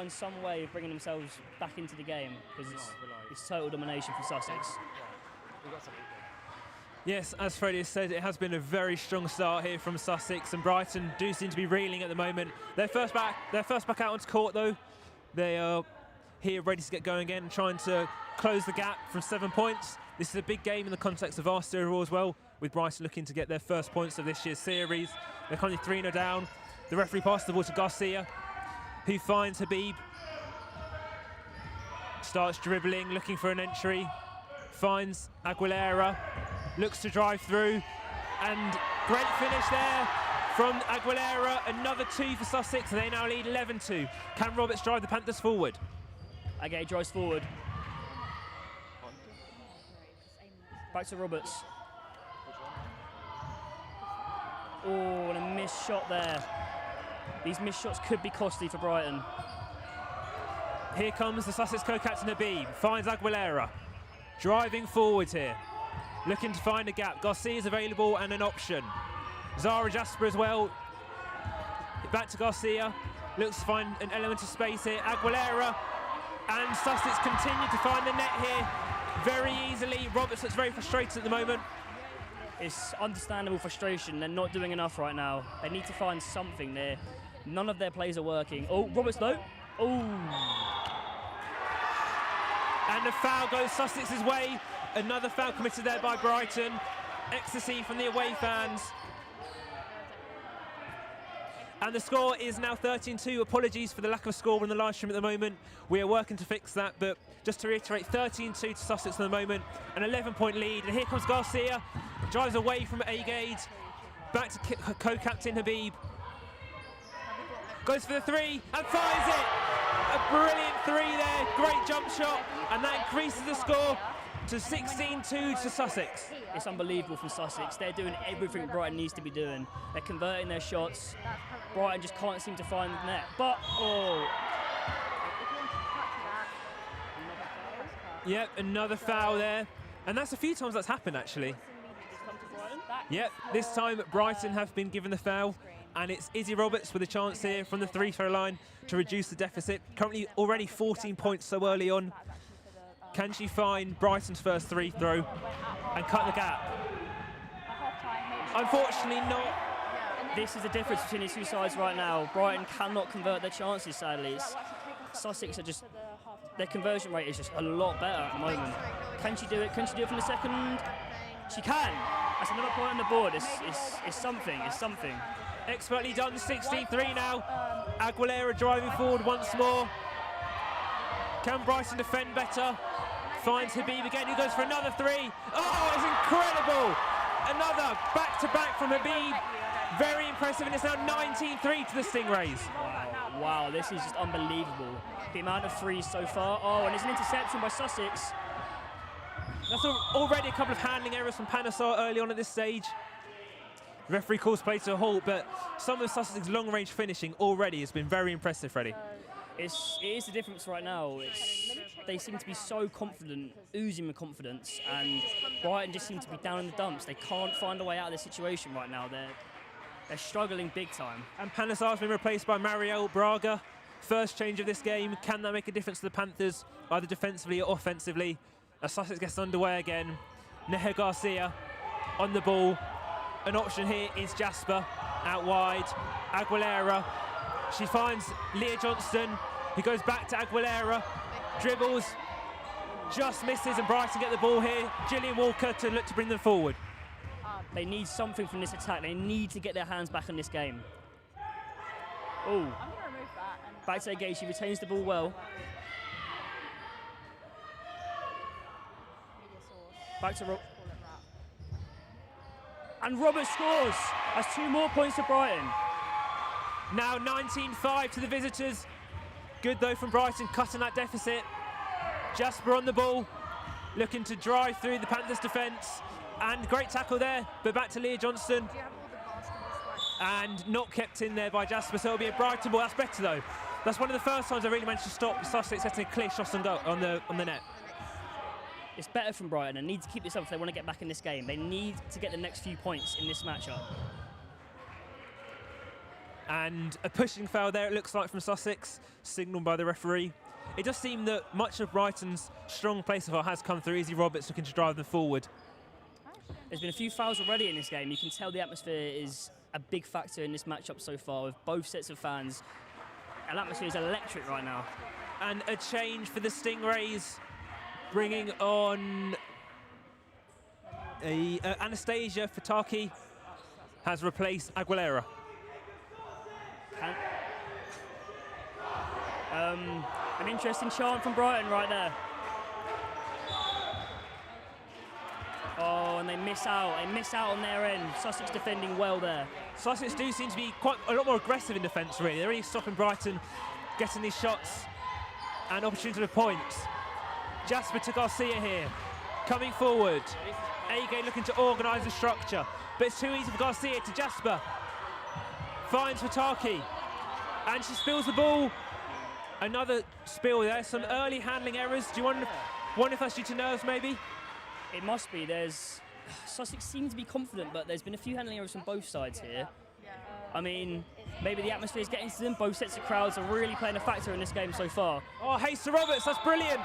find some way of bringing themselves back into the game, because it's total domination for Sussex. Yes, as Freddie has said, it has been a very strong start here from Sussex, and Brighton do seem to be reeling at the moment. Their first back out onto court though. They are here ready to get going again and trying to close the gap from 7 points. This is a big game in the context of Varsity Series as well, with Brighton looking to get their first points of this year's series. They're currently 3-0 down. The referee passes the ball to Garcia, who finds Habib. Starts dribbling, looking for an entry. Finds Aguilera, looks to drive through, and great finish there from Aguilera. Another 2 for Sussex, and they now lead 11-2. Can Roberts drive the Panthers forward? Again, drives forward. Back to Roberts. Oh, and a missed shot there. These missed shots could be costly for Brighton. Here comes the Sussex co-captain Habib, finds Aguilera. Driving forward here, looking to find a gap. Garcia's available and an option. Zara Jasper as well. Back to Garcia, looks to find an element of space here. Aguilera, and Sussex continue to find the net here very easily. Roberts looks very frustrated at the moment. It's understandable frustration. They're not doing enough right now. They need to find something there. None of their plays are working. Oh, Roberts though. Oh. And the foul goes Sussex's way. Another foul committed there by Brighton. Ecstasy from the away fans. And the score is now 13-2. Apologies for the lack of score on the live stream at the moment. We are working to fix that, but just to reiterate, 13-2 to Sussex at the moment. An 11-point lead. And here comes Garcia. Drives away from Agade. Back to co-captain Habib. Goes for the 3 and finds it. A brilliant 3 there. Great jump shot. And that increases the score to 16-2 to Sussex. It's unbelievable from Sussex. They're doing everything Brighton needs to be doing. They're converting their shots. Brighton just can't seem to find the net. But, oh. Yep, another foul there. And that's a few times that's happened, actually. Yep, this time Brighton have been given the foul. And it's Izzy Roberts with a chance here from the 3-throw line to reduce the deficit. Currently already 14 points so early on. Can she find Brighton's first 3-throw and cut the gap? Unfortunately not. This is the difference between these two sides right now. Brighton cannot convert their chances, sadly. Sussex are just, their conversion rate is just a lot better at the moment. Can she do it? Can she do it from the second? She can. That's another point on the board. It's something. It's something. Expertly done, 16-3 now. Aguilera driving forward once more. Can Brighton defend better? Finds Habib again, who goes for another 3. Oh, it's incredible! Another back-to-back from Habib. Very impressive, and it's now 19-3 to the Stingrays. Wow, this is just unbelievable. The amount of threes so far. Oh, and it's an interception by Sussex. That's already a couple of handling errors from Panasar early on at this stage. The referee calls play to a halt, but some of Sussex's long-range finishing already has been very impressive, Freddie. It is the difference right now. They seem to be so confident, oozing with confidence, and Brighton just seem to be down in the dumps. They can't find a way out of this situation right now. They're struggling big time. And Panasar's been replaced by Mariel Braga. First change of this game. Can that make a difference to the Panthers, either defensively or offensively? As Sussex gets underway again. Neha Garcia on the ball. An option here is Jasper out wide. Aguilera. She finds Leah Johnston, who goes back to Aguilera. Dribbles. Just misses, and Brighton get the ball here. Gillian Walker to look to bring them forward. They need something from this attack. They need to get their hands back on this game. Oh. Back to Agade. She retains the ball well. Back to and Roberts scores. That's 2 more points to Brighton. Now 19-5 to the visitors. Good though from Brighton, cutting that deficit. Jasper on the ball, looking to drive through the Panthers' defence. And great tackle there, but back to Leah Johnston. And not kept in there by Jasper, so it'll be a Brighton ball. That's better though. That's one of the first times I really managed to stop Sussex getting a clear shot on the net. It's better from Brighton. They need to keep this up if they want to get back in this game. They need to get the next few points in this matchup. And a pushing foul there, it looks like, from Sussex, signalled by the referee. It does seem that much of Brighton's strong place of has come through Izzy Roberts looking to drive them forward. There's been a few fouls already in this game. You can tell the atmosphere is a big factor in this matchup so far with both sets of fans. And the atmosphere is electric right now. And a change for the Stingrays, bringing on Anastasia Fataki has replaced Aguilera. An interesting chant from Brighton right there. Oh, and they miss out. They miss out on their end. Sussex defending well there. Sussex do seem to be quite a lot more aggressive in defence, really. They're really stopping Brighton getting these shots and opportunity with points. Jasper to Garcia here, coming forward. Agay looking to organise the structure, but it's too easy for Garcia. To Jasper. Finds Fataki, and she spills the ball. Another spill there. Some early handling errors. Do you wonder if that's due to nerves, maybe? It must be. Sussex seem to be confident, but there's been a few handling errors from both sides here. I mean, maybe the atmosphere is getting to them. Both sets of crowds are really playing a factor in this game so far. Oh, Hayes to Roberts, that's brilliant.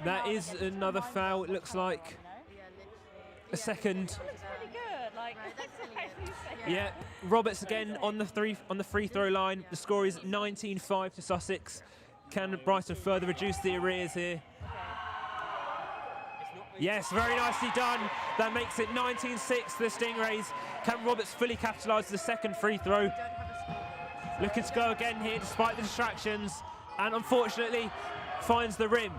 That is another foul, it looks like. A second. Yeah, Roberts again on the free throw line. The score is 19-5 to Sussex. Can Brighton further reduce the arrears here? Yes, very nicely done. That makes it 19-6 to the Stingrays. Can Roberts fully capitalise the second free throw? Looking to go again here despite the distractions, and unfortunately finds the rim.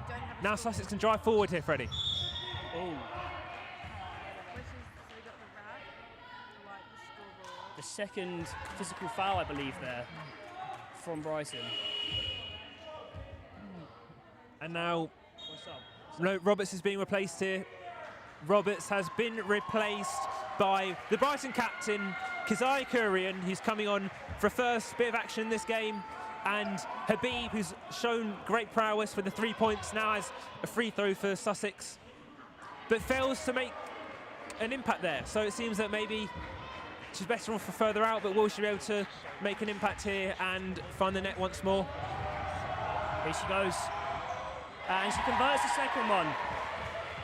Now Sussex can drive forward here, Freddie. Oh. The second physical foul, I believe, there from Brighton. And now, what's up? No, Roberts is being replaced here. Roberts has been replaced by the Brighton captain, Keziah Kurian, who's coming on for a first bit of action in this game, and Habib, who's shown great prowess for the 3 points, now has a free throw for Sussex, but fails to make an impact there. So it seems that maybe she's better off for further out, but will she be able to make an impact here and find the net once more? Here she goes. And she converts the second one.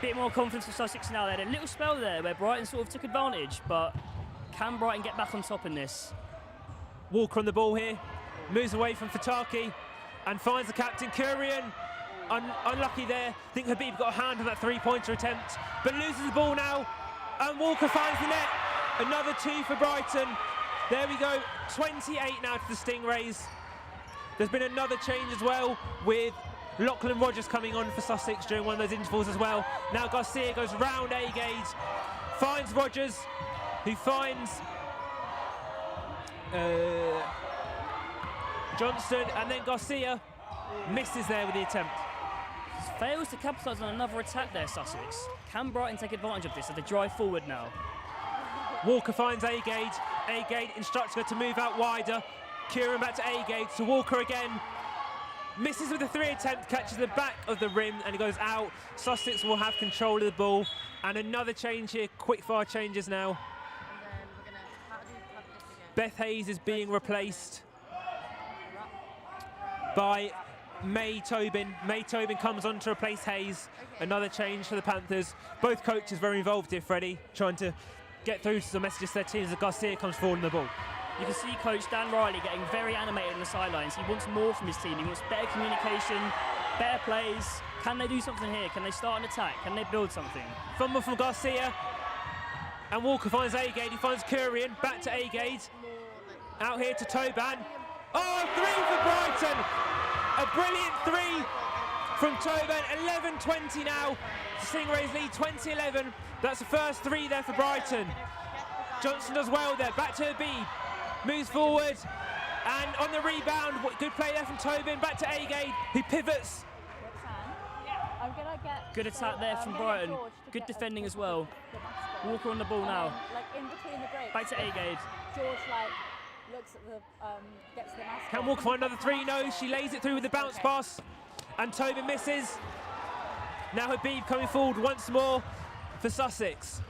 Bit more confidence for Sussex now. They had a little spell there where Brighton sort of took advantage, but can Brighton get back on top in this? Walker on the ball here, moves away from Fataki and finds the captain, Kurian. Unlucky there. I think Habib got a hand on that three-pointer attempt, but loses the ball now, and Walker finds the net. Another two for Brighton. There we go, 28 now to the Stingrays. There's been another change as well, with Lachlan Rogers coming on for Sussex during one of those intervals as well. Now Garcia goes round A-Gate, finds Rogers, who finds Johnston, and then Garcia misses there with the attempt. Fails to capitalise on another attack there, Sussex. Can Brighton take advantage of this as they drive forward now? Walker finds A-Gate. A-Gate instructs her to move out wider. Kurian back to A-Gate, to Walker again. Misses with the three attempt, catches the back of the rim, and it goes out. Sussex will have control of the ball. And another change here, quick fire changes now. Beth Hayes is being replaced by May Tobin. May Tobin comes on to replace Hayes. Another change for the Panthers. Both coaches very involved here, Freddie, trying to get through to the messages to their teams as Garcia comes forward on the ball. You can see Coach Dan Riley getting very animated on the sidelines. He wants more from his team. He wants better communication, better plays. Can they do something here? Can they start an attack? Can they build something? Fumble from Garcia. And Walker finds A-Gate. He finds Kurian. Back to A-Gate. Out here to Toban. Oh, three for Brighton. A brilliant three from Toban. 11-20 now. Stingrays lead 20-11. That's the first three there for Brighton. Johnson does well there. Back to Habib. Moves forward, and on the rebound, good play there from Tobin. Back to A-Gate, who pivots. Good attack there from Brighton. Good defending as well. Walker on the ball now. Back to A-Gate. George looks at the gets the mask. Can Walker find another three? No, she lays it through with the bounce pass, and Tobin misses. Now Habib coming forward once more for Sussex.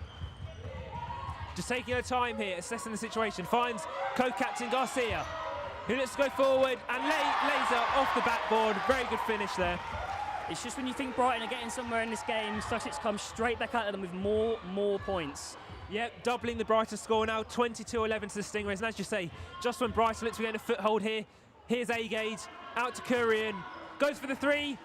just taking her time here, assessing the situation. Finds co-captain Garcia, who lets go forward and lays her off the backboard. Very good finish there. It's just when you think Brighton are getting somewhere in this game, Sussex comes straight back at them with more points. Yep, doubling the Brighton score now, 22-11 to the Stingrays. And as you say, just when Brighton looks to be getting a foothold here, here's Agade, out to Kurian, goes for the 3,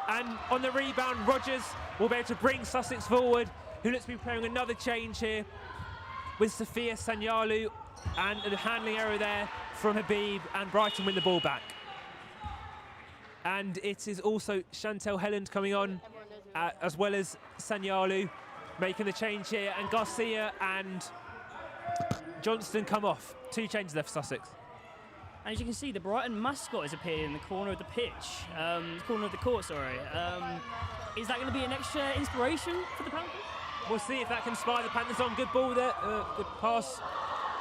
and on the rebound, Rogers will be able to bring Sussex forward, who looks to be playing another change here with Sophia Sanyalu, and a handling error there from Habib, and Brighton win the ball back. And it is also Chantel Helland coming on, as well as Sanyalu, making the change here, and Garcia and Johnston come off. 2 changes there for Sussex. And as you can see, the Brighton mascot has appeared in the corner of the pitch, corner of the court, sorry. Is that going to be an extra inspiration for the Panthers? We'll see if that can inspire the Panthers on. Good ball there, good pass.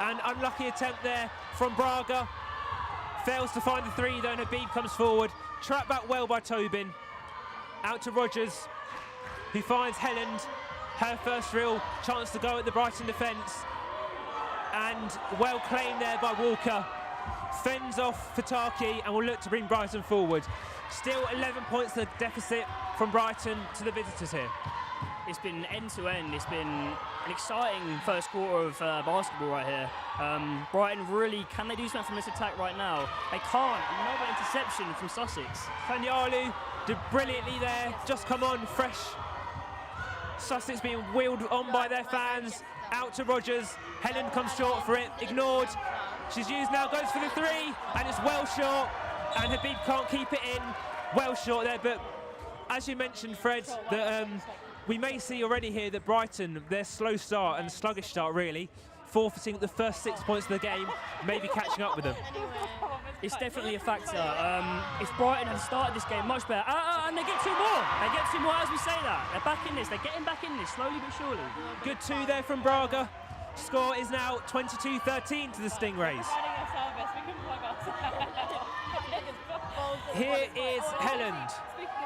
And unlucky attempt there from Braga. Fails to find the 3 though, and Habib comes forward. Trapped back well by Tobin. Out to Rogers, who finds Helland. Her first real chance to go at the Brighton defence. And well claimed there by Walker. Fends off Fataki and will look to bring Brighton forward. Still 11 points the deficit from Brighton to the visitors here. It's been end-to-end. It's been an exciting first quarter of basketball right here. Brighton really, can they do something from this attack right now? They can't. Another interception from Sussex. Fanyalu did brilliantly there, just come on, fresh. Sussex being wheeled on by their fans. Out to Rogers. Helen comes short for it, ignored. She's used now, goes for the 3, and it's well short. And Habib can't keep it in. Well short there, but as you mentioned, Fred, that we may see already here that Brighton, their slow start and sluggish start really, forfeiting the first 6 points of the game, maybe catching up with them. It's definitely a factor. If Brighton had started this game much better, and they get 2 more. They get 2 more as we say that. They're back in this. They're getting back in this, slowly but surely. Good 2 there from Braga. Score is now 22-13 to the Stingrays. Here is Helland.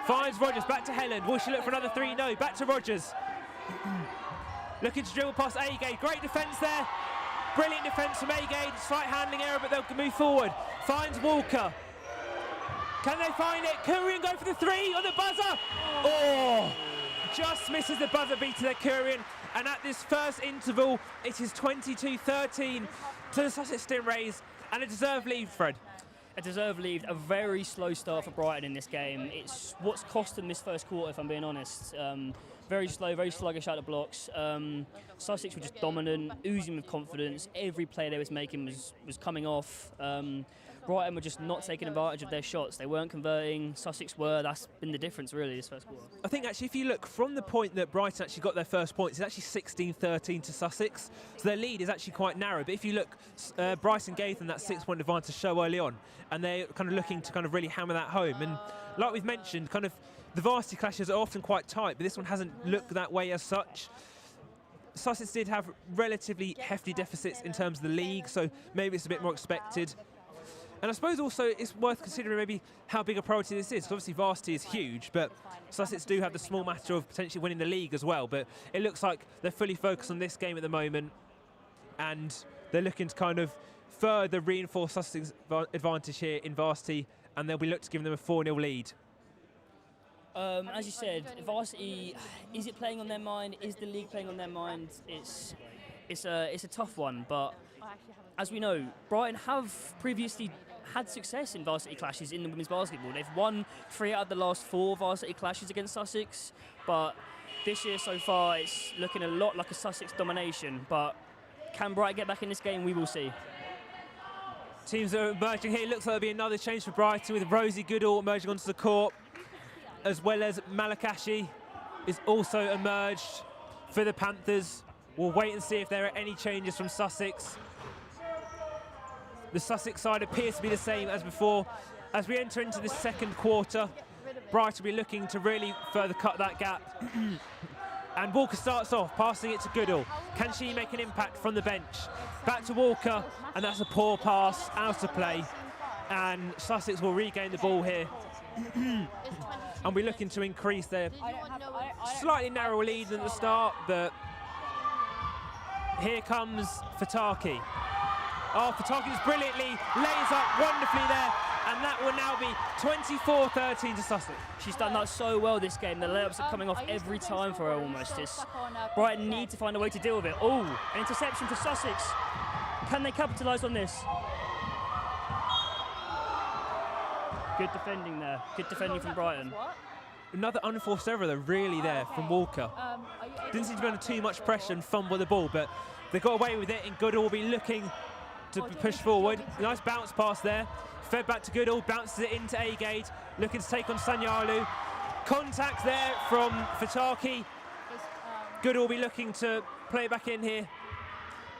Finds Rogers, back to Helland. Will she look for another 3? No, back to Rogers. Looking to dribble past Agade. Great defence there. Brilliant defence from Agade. Slight handling error, but they'll move forward. Finds Walker. Can they find it? Kurian go for the 3 on the buzzer. Oh, just misses the buzzer beater there, Kurian. And at this first interval, it is 22-13 to the Sussex Stingrays, and a deserved lead, Fred. A deserved lead, a very slow start for Brighton in this game. It's what's cost them this first quarter, if I'm being honest. Very slow, very sluggish out of blocks. Sussex were just dominant, oozing with confidence. Every play they was making was coming off. Brighton were just not taking advantage of their shots. They weren't converting. Sussex were. That's been the difference, really, this first quarter. I think, actually, if you look from the point that Brighton actually got their first points, it's actually 16-13 to Sussex. So their lead is actually quite narrow. But if you look, Bryson gave them that 6-point advantage to show early on, and they're kind of looking to kind of really hammer that home. And like we've mentioned, kind of the varsity clashes are often quite tight, but this one hasn't looked that way as such. Sussex did have relatively hefty deficits in terms of the league, so maybe it's a bit more expected. And I suppose also it's worth considering maybe how big a priority this is. Obviously varsity is huge, but Sussex do have the small matter of potentially winning the league as well. But it looks like they're fully focused on this game at the moment, and they're looking to kind of further reinforce Sussex's advantage here in varsity, and they'll be looking to give them a 4-0 lead. As you said, varsity, is it playing on their mind? Is the league playing on their mind? It's a tough one, but as we know, Brighton have previously had success in varsity clashes in the women's basketball. They've won 3 out of the last 4 varsity clashes against Sussex, but this year so far it's looking a lot like a Sussex domination. But can Brighton get back in this game? We will see. Teams are emerging here. Looks like there'll be another change for Brighton with Rosie Goodall emerging onto the court, as well as Malakashi is also emerged for the Panthers. We'll wait and see if there are any changes from Sussex. The Sussex side appears to be the same as before. As we enter into the second quarter, Brighton will be looking to really further cut that gap. And Walker starts off, passing it to Goodall. Can she make an impact from the bench? Back to Walker, and that's a poor pass, out of play. And Sussex will regain the ball here. And we're looking to increase their slightly narrower lead than the start, but here comes Fataki. Oh, Fataki just brilliantly lays up wonderfully there, and that will now be 24-13 to Sussex. She's done that so well this game. The layups are coming off every time for her almost. Brighton need to find a way to deal with it. Oh, an interception for Sussex. Can they capitalise on this? Good defending there. Good defending from Brighton. Another unforced error though, really there from Walker. Didn't seem to be under too much pressure and fumble the ball, but they got away with it, and Goodall will be looking to push forward. Nice bounce pass there. Fed back to Goodall, bounces it into Agade, looking to take on Sanyalu. Contact there from Fataki. Goodall will be looking to play it back in here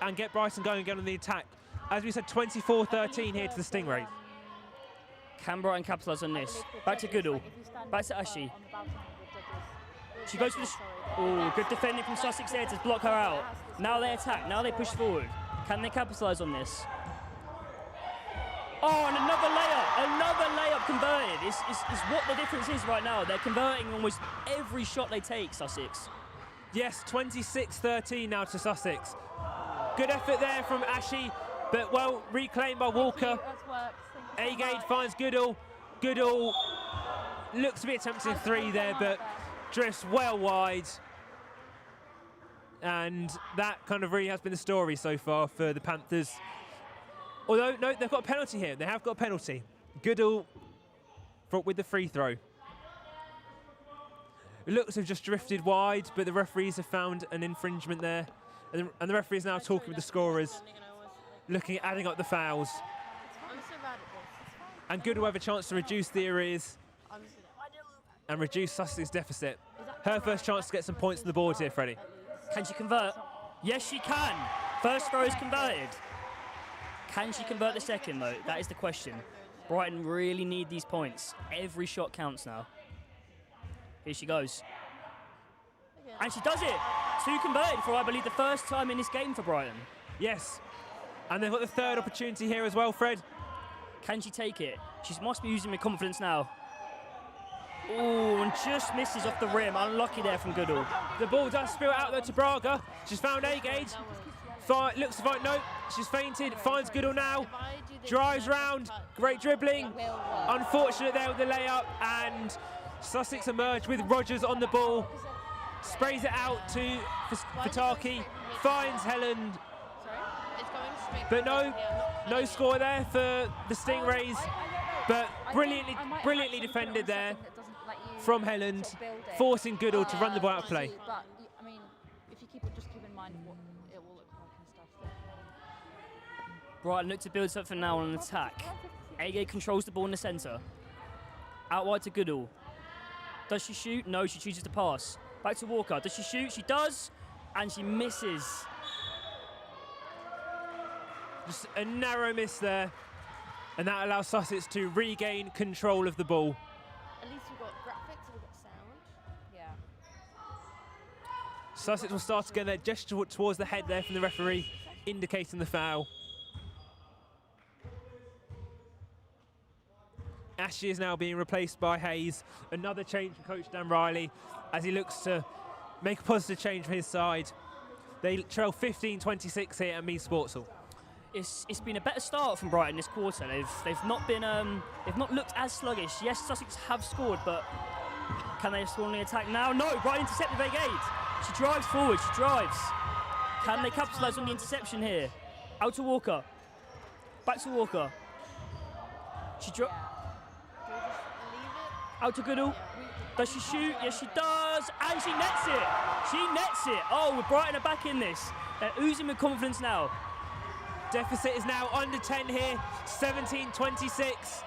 and get Brighton going again on the attack. As we said, 24-13 here to the Stingrays. Can Brighton capitalise on this? Back to Goodall. Back to Ashi. She goes for the... Oh, good defending from Sussex there to block her out. Now they attack. Now they push forward. Can they capitalise on this? Oh, and another layup. Another layup converted. Is what the difference is right now. They're converting almost every shot they take, Sussex. Yes, 26-13 now to Sussex. Good effort there from Ashi, but well reclaimed by Walker. Agade finds Goodall. Goodall looks to be attempting three there, but drifts well wide. And that kind of really has been the story so far for the Panthers. Although, no, they've got a penalty here. They have got a penalty. Goodall with the free throw. It looks to have just drifted wide, but the referees have found an infringement there. And the referee is now talking with the scorers, looking at adding up the fouls. And Goodall will have a chance to reduce the arrears and reduce Sussex's deficit. Her first chance to get some points on the board here, Freddie. Can she convert? Yes, she can. First throw is converted. Can she convert the second, though? That is the question. Brighton really need these points. Every shot counts now. Here she goes. And she does it. Two converted for, I believe, the first time in this game for Brighton. Yes. And they've got the third opportunity here as well, Fred. Can she take it? She must be using with confidence now. Oh, and just misses off the rim. Unlucky there from Goodall. The ball does spill out though to Braga. She's found Agade. Looks to find, no, she's fainted. Finds Goodall now. Drives round. Great dribbling. Unfortunate there with the layup. And Sussex emerge with Rogers on the ball. Sprays it out to Fataki. Finds Helen. But no score there for the Stingrays. But brilliantly defended there from Helland, forcing Goodall to run the ball out of play. But I mean, if you just keep in mind what it will look like and stuff. Brighton look to build something now on an attack. Agade controls the ball in the centre. Out wide to Goodall. Does she shoot? No, she chooses to pass. Back to Walker. Does she shoot? She does, and she misses. Just a narrow miss there, and that allows Sussex to regain control of the ball. At least we've got graphics and we've got sound. Yeah. Sussex will start again. Their gesture towards the head there from the referee, indicating the foul. Ashley is now being replaced by Hayes. Another change from coach Dan Riley as he looks to make a positive change for his side. They trail 15-26 here at Meads Sports Hall. It's been a better start from Brighton this quarter. They've not looked as sluggish. Yes, Sussex have scored, but can they score on the attack now? No, Brighton intercepted Agade. She drives forward. She drives. Can they capitalise on the interception here? Out to Walker. Back to Walker. She out to Goodall. Does she shoot? Yes, she does. And she nets it. She nets it. Oh, with Brighton are back in this. They're oozing with confidence now. Deficit is now under 10 here, 17-26.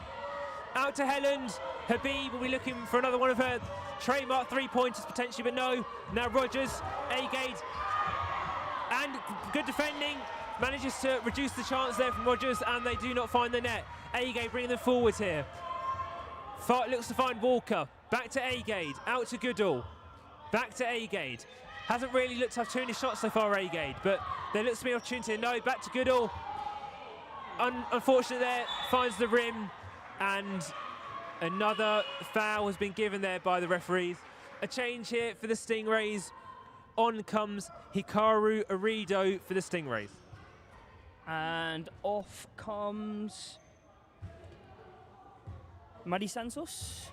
Out to Helland. Habib will be looking for another one of her trademark three-pointers potentially, but no. Now Rogers, Agade, and good defending. Manages to reduce the chance there from Rogers, and they do not find the net. Agade bringing them forwards here. Looks to find Walker. Back to Agade. Out to Goodall. Back to Agade. Hasn't really looked to have too many shots so far, Agade, but there looks to be an opportunity. No, back to Goodall. Unfortunately there, finds the rim, and another foul has been given there by the referees. A change here for the Stingrays. On comes Hikaru Arido for the Stingrays. And off comes Maddie Santos.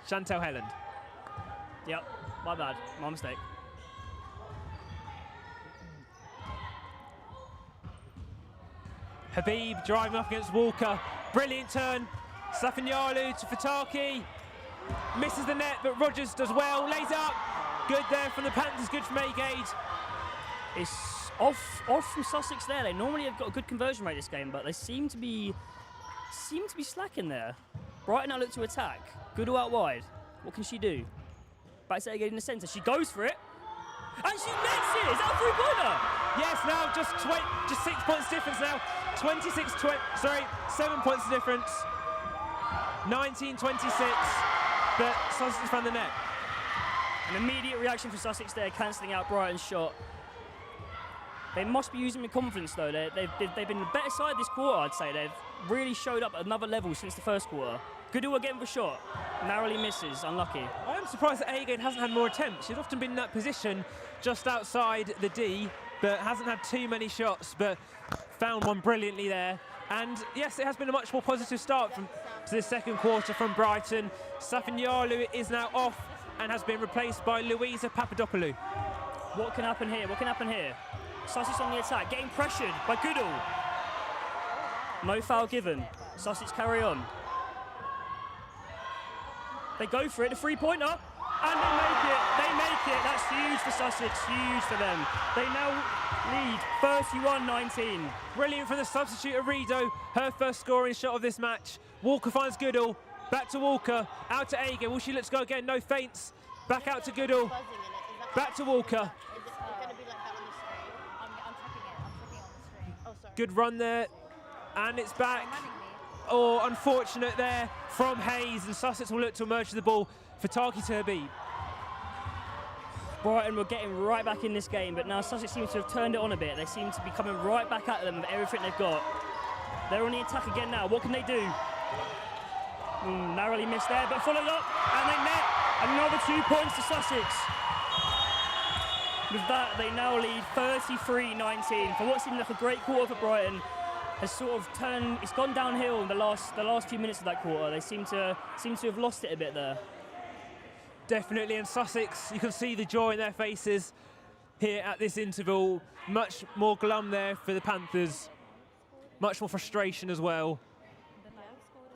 Chantal Helland. Yep, my bad, my mistake. Habib driving up against Walker. Brilliant turn. Safanyalu to Fataki. Misses the net, but Rogers does well. Lays up. Good there from the Panthers, good from Agade. It's off from Sussex there. They normally have got a good conversion rate this game, but they seem to be slacking there. Brighton now look to attack. Goodall out wide. What can she do? Back to Agade in the centre. She goes for it. And she nets it! Is that a three-pointer? Yes, now just 6 points difference now. 7 points difference. 19-26, but Sussex found the net. An immediate reaction from Sussex there, cancelling out Brighton's shot. They must be using with confidence though. They've been the better side this quarter, I'd say. They've really showed up at another level since the first quarter. Goodall again for shot. Narrowly misses, unlucky. I am surprised that Agade hasn't had more attempts. She's often been in that position just outside the D, but hasn't had too many shots, but found one brilliantly there. And yes, it has been a much more positive start to this second quarter from Brighton. Safanyalu is now off and has been replaced by Louisa Papadopoulou. What can happen here? What can happen here? Sussex on the attack, getting pressured by Goodall. No foul given. Sussex carry on. They go for it, the three-pointer, and they make it. They make it. That's huge for Sussex, huge for them. They now lead 31-19. Brilliant from the substitute Arido, her first scoring shot of this match. Walker finds Goodall, back to Walker, out to Agade. Will she let's go again? No feints. Back out to Goodall, back to Walker. Good run there, and it's back. Oh, unfortunate there from Hayes, and Sussex will look to emerge to the ball. Fataki to Habib. Brighton were getting right back in this game, but now Sussex seems to have turned it on a bit. They seem to be coming right back at them with everything they've got. They're on the attack again now. What can they do? Narrowly missed there, but followed up, and they net another 2 points to Sussex. With that, they now lead 33-19. For what seemed like a great quarter for Brighton, has sort of turned. It's gone downhill in the last few minutes of that quarter. They seem to have lost it a bit there. Definitely, and Sussex, you can see the joy in their faces here at this interval. Much more glum there for the Panthers. Much more frustration as well.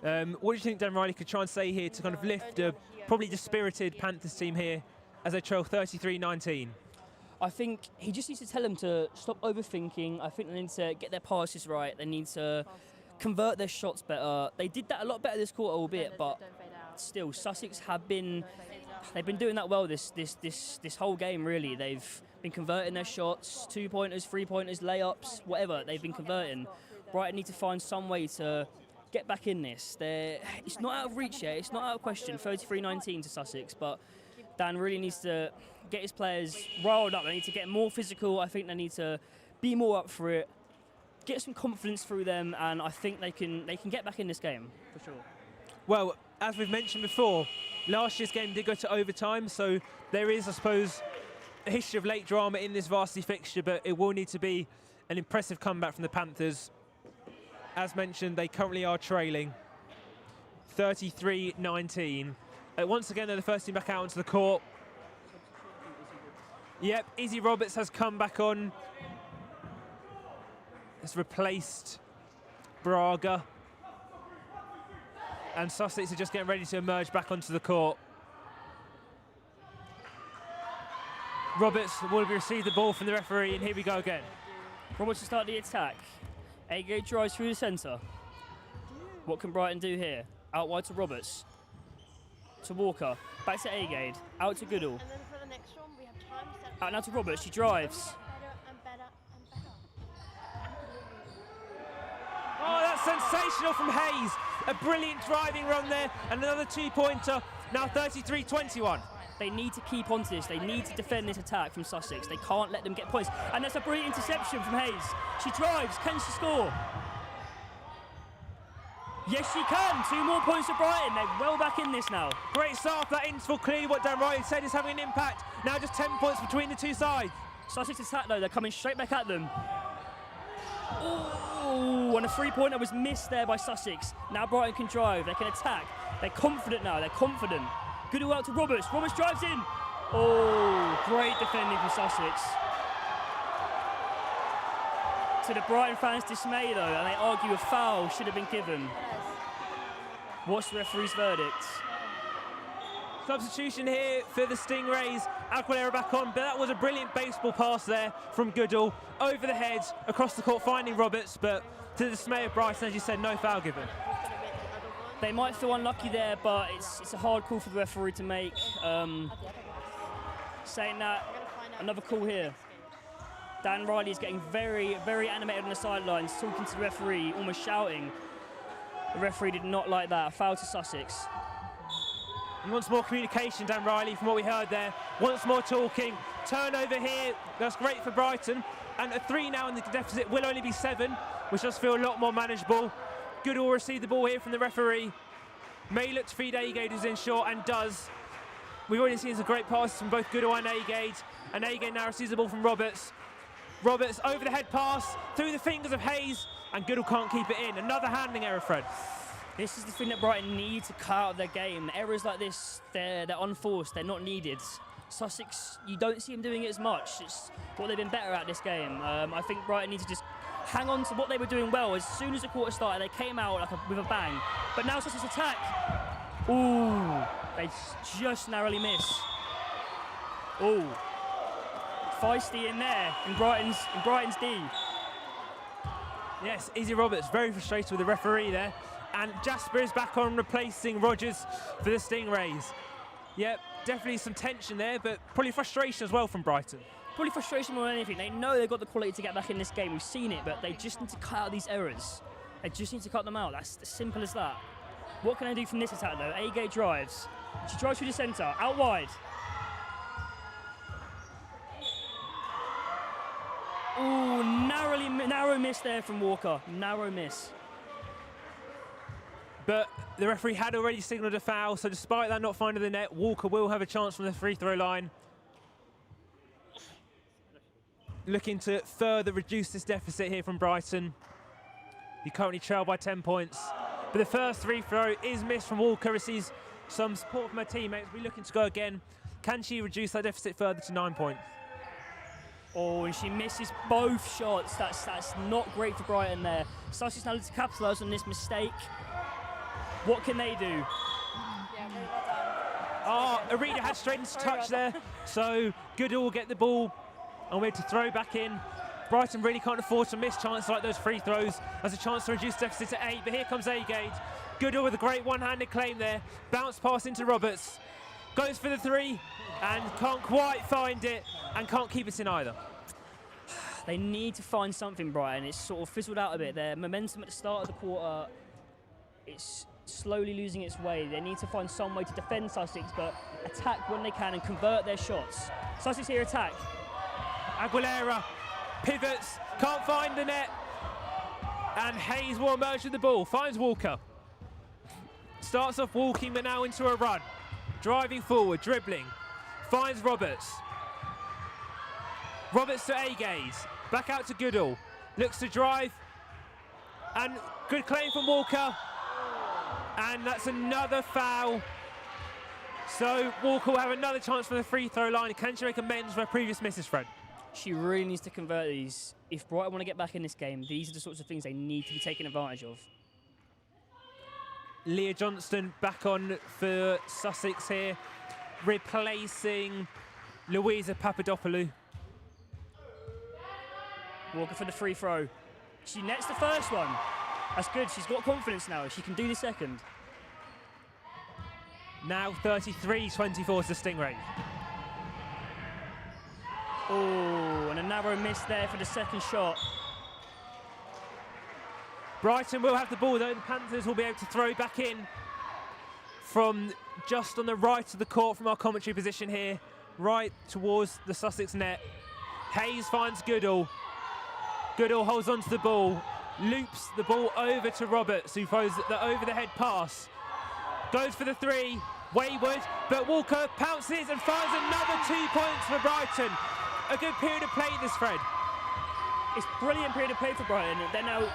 What do you think Dan Riley could try and say here to kind of lift a probably dispirited Panthers team here as they trail 33-19? I think he just needs to tell them to stop overthinking. I think they need to get their passes right. They need to convert their shots better. They did that a lot better this quarter, albeit, but still, Sussex they've been doing that well this whole game, really. They've been converting their shots, 2-pointers, 3-pointers, layups, whatever. They've been converting. Brighton need to find some way to get back in this. It's not out of reach yet. It's not out of question. 33-19 to Sussex, but Dan really needs to get his players riled up. They need to get more physical. I think they need to be more up for it, get some confidence through them, and I think they can get back in this game for sure. Well, as we've mentioned before, last year's game did go to overtime, so there is, I suppose, a history of late drama in this varsity fixture, but it will need to be an impressive comeback from the Panthers. As mentioned, they currently are trailing 33-19. Once again, they're the first team back out onto the court. Yep, Izzy Roberts has come back on. Has replaced Braga. And Sussex are just getting ready to emerge back onto the court. Roberts will receive the ball from the referee, and here we go again. Roberts to start the attack. Agade drives through the centre. What can Brighton do here? Out wide to Roberts. To Walker. Back to Agade. Out to Goodall. And then for the next one, we have time set. Out now to Roberts. She drives. Oh, that's sensational from Hayes. A brilliant driving run there. And another 2-pointer. Now 33-21. They need to keep onto this. They need to defend this attack from Sussex. They can't let them get points. And that's a brilliant interception from Hayes. She drives. Can she score? Yes, she can. 2 more points for Brighton. They're well back in this now. Great start for that interval. Clearly what Dan Riley said is having an impact. Now just 10 points between the two sides. Sussex attack though, they're coming straight back at them. Oh, and a 3-pointer was missed there by Sussex. Now Brighton can drive, they can attack. They're confident now, they're confident. Good out to Roberts. Roberts drives in. Oh, great defending from Sussex. To the Brighton fans' dismay though, and they argue a foul should have been given. What's the referee's verdict? Substitution here for the Stingrays. Aguilera back on, but that was a brilliant baseball pass there from Goodall. Over the head, across the court, finding Roberts, but to the dismay of Brighton, as you said, no foul given. They might feel unlucky there, but it's a hard call for the referee to make. Saying that, another call here. Dan Riley is getting very, very animated on the sidelines, talking to the referee, almost shouting. The referee did not like that. A foul to Sussex. He wants more communication, Dan Riley, from what we heard there. Wants more talking. Turnover here. That's great for Brighton. And a 3 now, and the deficit will only be 7, which does feel a lot more manageable. Goodall will receive the ball here from the referee. May look to feed Agade, who's in short, and does. We've already seen some great passes from both Goodall and Agade. And Agade now receives the ball from Roberts. Roberts over the head pass, through the fingers of Hayes, and Goodall can't keep it in. Another handling error, Fred. This is the thing that Brighton need to cut out of their game. Errors like this, they're unforced, they're not needed. Sussex, you don't see them doing it as much. It's what they've been better at this game. I think Brighton need to just hang on to what they were doing well. As soon as the quarter started, they came out with a bang. But now Sussex attack. Ooh, they just narrowly miss. Ooh, feisty in there in Brighton's D. Yes, Izzy Roberts very frustrated with the referee there. And Jasper is back on, replacing Rogers for the Stingrays. Yep, definitely some tension there, but probably frustration as well from Brighton. Probably frustration more than anything. They know they've got the quality to get back in this game. We've seen it, but they just need to cut out these errors. They just need to cut them out. That's as simple as that. What can they do from this attack, though? Agate drives. She drives through the centre, out wide. Ooh, narrow miss there from Walker. Narrow miss. But the referee had already signalled a foul, so despite that not finding the net, Walker will have a chance from the free throw line. Looking to further reduce this deficit here from Brighton. He currently trail by 10 points. But the first free throw is missed from Walker, receives some support from her teammates. We're looking to go again. Can she reduce that deficit further to 9 points? Oh, and she misses both shots. That's not great for Brighton there. Sussex now to capitalise on this mistake. What can they do? Yeah, very well done. Oh, Arena had straight into touch there. So Goodall will get the ball and we're to throw back in. Brighton really can't afford to miss chances like those free throws. There's a chance to reduce deficit to 8, but here comes Agade. Goodall with a great one-handed claim there. Bounce pass into Roberts. Goes for the 3 and can't quite find it and can't keep it in either. They need to find something, Brighton. It's sort of fizzled out a bit. Their momentum at the start of the quarter, it's slowly losing its way. They need to find some way to defend Sussex, but attack when they can and convert their shots. Sussex here attack. Aguilera pivots, can't find the net, and Hayes will emerge with the ball, finds Walker. Starts off walking, but now into a run. Driving forward, dribbling, finds Roberts. Roberts to Agade, back out to Goodall, looks to drive, and good claim from Walker, and that's another foul. So Walker will have another chance from the free throw line. Can she make amends for her previous misses, Fred? She really needs to convert these. If Brighton want to get back in this game, these are the sorts of things they need to be taken advantage of. Leah Johnston back on for Sussex here, replacing Louisa Papadopoulou. Walker for the free throw. She nets the first one. That's good. She's got confidence now. She can do the second. Now 33-24 to Stingray. Oh, and a narrow miss there for the second shot. Brighton will have the ball though. The Panthers will be able to throw back in from just on the right of the court from our commentary position here, right towards the Sussex net. Hayes finds Goodall. Goodall holds onto the ball. loops the ball over to Roberts, who throws the over-the-head pass. Goes for the three, wayward, but Walker pounces and finds another 2 points for Brighton. A good period of play this, Fred. It's a brilliant period of play for Brighton. They're now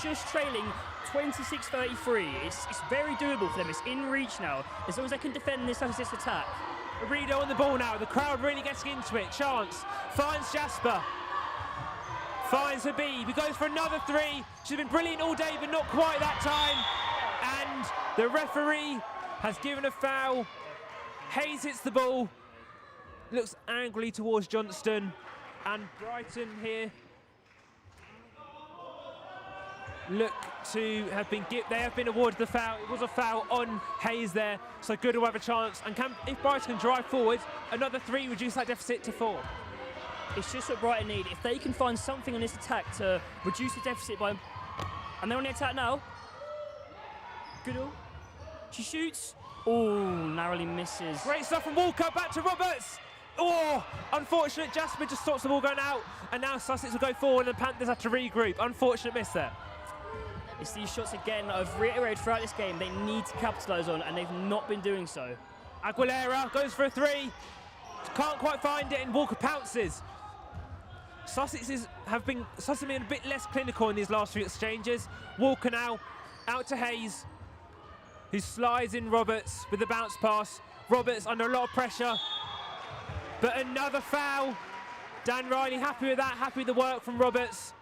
just trailing 26-33. It's very doable for them. It's in reach now, as long as they can defend this Sussex attack. Arido on the ball now. The crowd really getting into it. Chance finds Jasper. Finds Habib. He goes for another three. She's been brilliant all day, but not quite that time. And the referee has given a foul. Hayes hits the ball. Looks angrily towards Johnston. And Brighton here look to have been awarded the foul. It was a foul on Hayes there, so Goodall will have a chance. And if Brighton can drive forward, another three, reduce that deficit to 4. It's just what Brighton need. If they can find something on this attack to reduce the deficit by... And they're on the attack now. Goodall. She shoots. Oh, narrowly misses. Great stuff from Walker, back to Roberts. Oh, unfortunate. Jasper just stops the ball going out. And now Sussex will go forward and the Panthers have to regroup. Unfortunate miss there. It's these shots again that I've reiterated throughout this game they need to capitalise on, and they've not been doing so. Aguilera goes for a three. Can't quite find it, and Walker pounces. Sussex have been a bit less clinical in these last few exchanges. Walker now out to Hayes, who slides in Roberts with the bounce pass. Roberts under a lot of pressure, but another foul. Dan Riley happy with that, happy with the work from Roberts.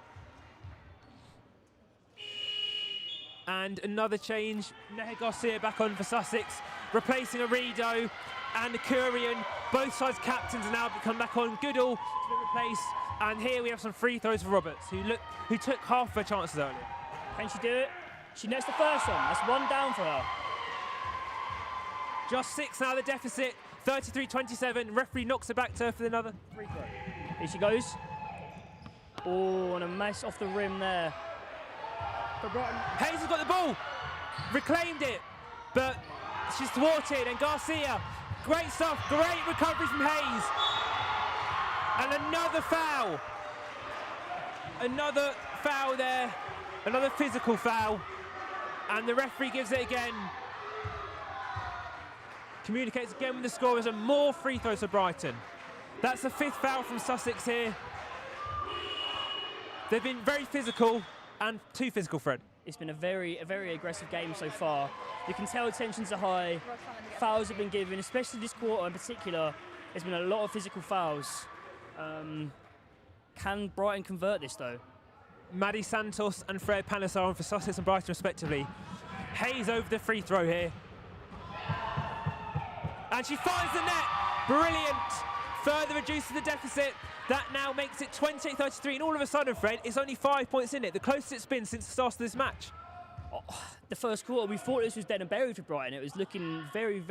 And another change. Neher Garcia back on for Sussex, replacing Arido and Kurian. Both sides captains are now come back on. Goodall to be replaced. And here we have some free throws for Roberts, who took half her chances earlier. Can she do it? She nets the first one. That's one down for her. Just 6 now, the deficit. 33-27. Referee knocks it back to her for another free throw. Here she goes. Oh, and a mess off the rim there. Hayes has got the ball, reclaimed it, but she's thwarted, and Garcia, great stuff, great recovery from Hayes. And another foul there, another physical foul, and the referee gives it again. Communicates again with the scorers, and more free throws for Brighton. That's the 5th foul from Sussex here. They've been very physical, and too physical, Fred. It's been a very aggressive game so far. You can tell tensions are high. Fouls have been given, especially this quarter in particular. There's been a lot of physical fouls. Can Brighton convert this though? Maddie Santos and Fred Panesar on for Sussex and Brighton respectively. Hayes over the free throw here. And she finds the net. Brilliant. Further reduces the deficit. That now makes it 28-33, and all of a sudden, Fred, it's only 5 points in it, the closest it's been since the start of this match. Oh, the first quarter, we thought this was dead and buried for Brighton. It was looking very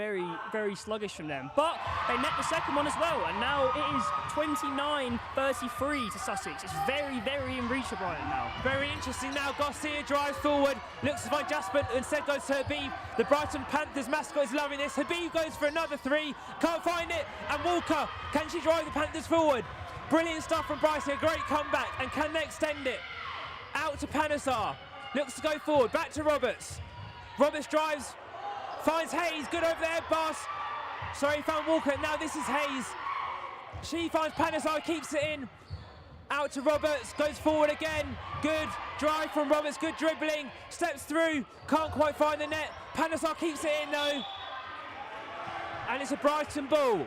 sluggish from them. But they net the second one as well, and now it is 29-33 to Sussex. It's very in reach for Brighton now. Very interesting now. Garcia drives forward, looks to find Jasper, instead goes to Habib. The Brighton Panthers mascot is loving this. Habib goes for another three, can't find it, and Walker, can she drive the Panthers forward? Brilliant stuff from Bryce, a great comeback, and can they extend it? Out to Panesar, looks to go forward, back to Roberts. Roberts drives, finds Hayes, good over the head pass. Sorry, found Walker, now this is Hayes. She finds Panesar, keeps it in. Out to Roberts, goes forward again. Good drive from Roberts, good dribbling. Steps through, can't quite find the net. Panesar keeps it in though. And it's a Brighton ball.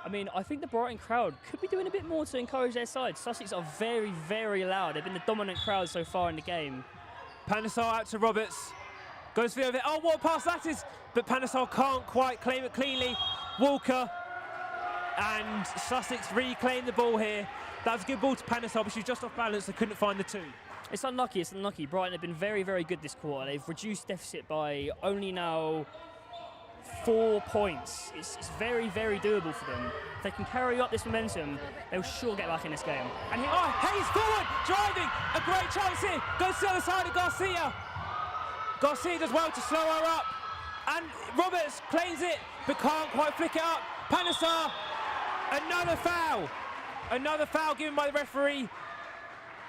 I mean, I think the Brighton crowd could be doing a bit more to encourage their side. Sussex are very loud. They've been the dominant crowd so far in the game. Panesar out to Roberts. Goes for the other. Oh, what a pass that is. But Panesar can't quite claim it cleanly. Walker and Sussex reclaim the ball here. That was a good ball to Panesar, but she was just off balance and couldn't find the two. It's unlucky. Brighton have been very good this quarter. They've reduced deficit by only now 4 points. It's very doable for them. If they can carry up this momentum, they'll sure get back in this game. And here, Hayes forward, driving, a great chance here. Goes to the other side of Garcia. Garcia does well to slow her up. And Roberts claims it, but can't quite flick it up. Panesar, another foul. Another foul given by the referee.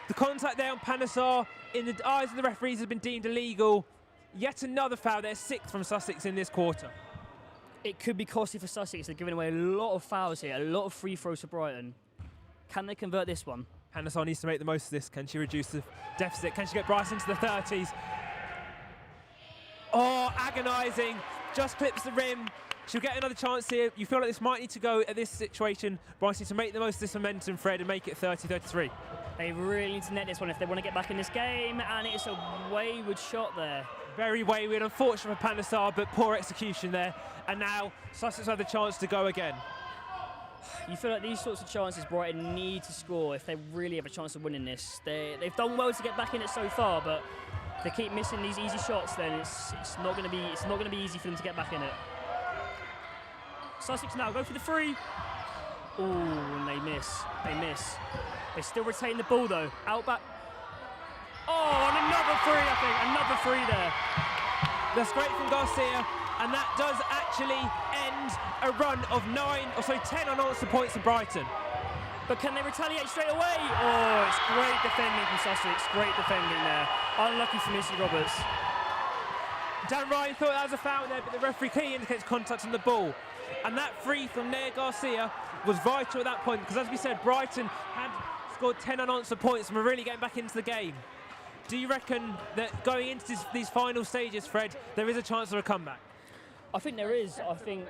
The contact there on Panasar in the eyes of the referees has been deemed illegal. Yet another foul there, 6th from Sussex in this quarter. It could be costly for Sussex. They're giving away a lot of fouls here, a lot of free throws for Brighton. Can they convert this one? Panasar needs to make the most of this. Can she reduce the deficit? Can she get Brighton into the 30s? Oh, agonising. Just clips the rim. She'll get another chance here. You feel like this might need to go at this situation. Brighton to make the most of this momentum, Fred, and make it 30-33. They really need to net this one if they want to get back in this game, and it's a wayward shot there. Very wayward, unfortunate for Panasar, but poor execution there. And now Sussex have the chance to go again. You feel like these sorts of chances Brighton need to score if they really have a chance of winning this. They've done well to get back in it so far, but if they keep missing these easy shots, then it's not going to be easy for them to get back in it. Sussex now go for the free. Oh, and they miss. They miss. They still retain the ball though. Out back. Oh, and another free, I think. Another free there. That's great from Garcia, and that does actually end a run of 10 unanswered points for Brighton. But can they retaliate straight away? Oh, it's great defending from Sussex. Great defending there. Unlucky for Missy Roberts. Dan Ryan thought that was a foul there, but the referee clearly indicates contact on the ball. And that free from Nea Garcia was vital at that point, because as we said, Brighton had scored 10 unanswered points and were really getting back into the game. Do you reckon that going into these final stages, Fred, there is a chance of a comeback? I think there is. I think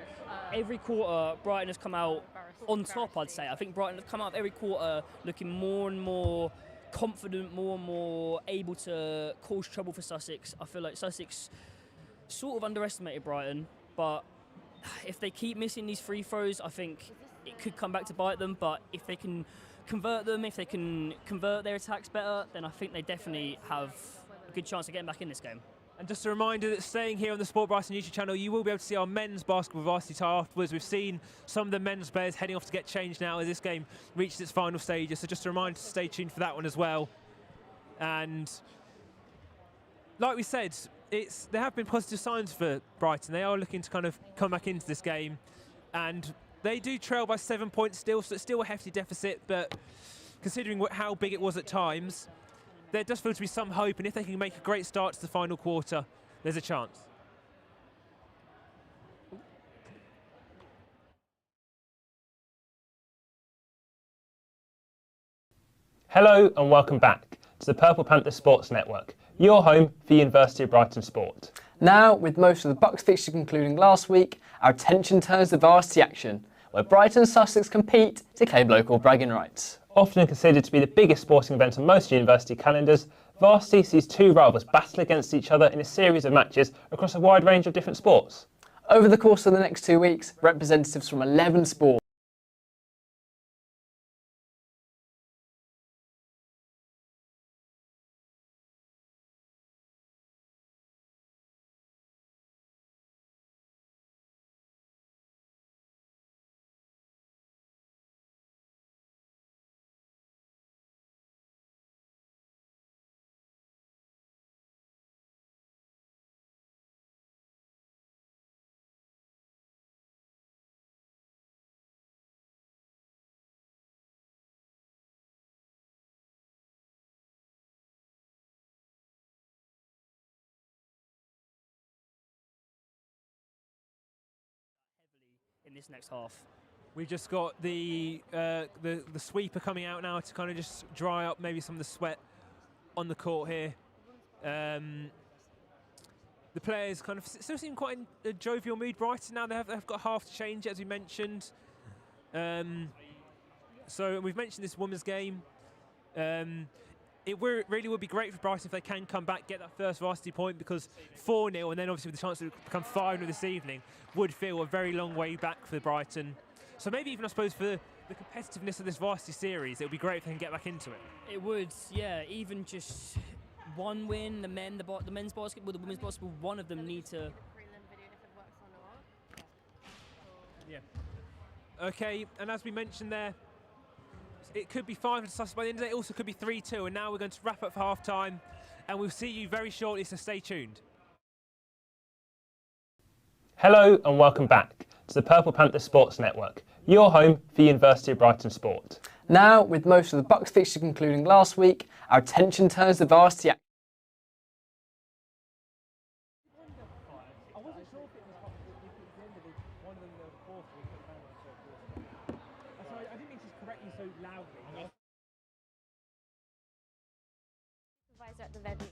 every quarter Brighton has come out on top, I'd say. I think Brighton have come out every quarter looking more and more confident, more and more able to cause trouble for Sussex. I feel like Sussex sort of underestimated Brighton, but if they keep missing these free throws, I think it could come back to bite them. But if they can convert them, if they can convert their attacks better, then I think they definitely have a good chance of getting back in this game. And just a reminder that staying here on the Sport Brighton YouTube channel, you will be able to see our men's basketball varsity tie afterwards. We've seen some of the men's players heading off to get changed now as this game reaches its final stages. So just a reminder to stay tuned for that one as well. And like we said, there have been positive signs for Brighton. They are looking to kind of come back into this game. And they do trail by 7 points still, so it's still a hefty deficit. But considering how big it was at times, there does feel to be some hope, and if they can make a great start to the final quarter, there's a chance. Hello and welcome back to the Purple Panthers Sports Network, your home for University of Brighton sport. Now, with most of the Bucks fixture concluding last week, our attention turns to varsity action, where Brighton and Sussex compete to claim local bragging rights. Often considered to be the biggest sporting event on most university calendars, Varsity sees two rivals battle against each other in a series of matches across a wide range of different sports. Over the course of the next 2 weeks, representatives from 11 sports in this next half. We've just got the sweeper coming out now to kind of just dry up maybe some of the sweat on the court here. The players kind of still seem quite in a jovial mood. Brighton now they've got half to change it, as we mentioned. So we've mentioned this women's game. It really would be great for Brighton if they can come back, get that first varsity point, because 4-0 and then obviously with the chance to become 5-0 this evening would feel a very long way back for Brighton. So maybe even, I suppose, for the competitiveness of this Varsity Series, it would be great if they can get back into it. It would, yeah, even just one win, the men's basketball, the women's basketball, one of them need to... Yeah. Okay, and as we mentioned there, it could be 5 to Sussex by the end of the day. It also could be 3-2. And now we're going to wrap up for half-time. And we'll see you very shortly, so stay tuned. Hello and welcome back to the Purple Panthers Sports Network, your home for University of Brighton sport. Now, with most of the Bucks fixture concluding last week, our attention turns to varsity action. Supervisor at the venue.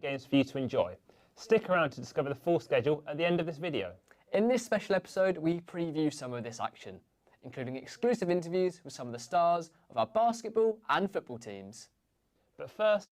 Games for you to enjoy. Stick around to discover the full schedule at the end of this video. In this special episode, we preview some of this action, including exclusive interviews with some of the stars of our basketball and football teams. But first,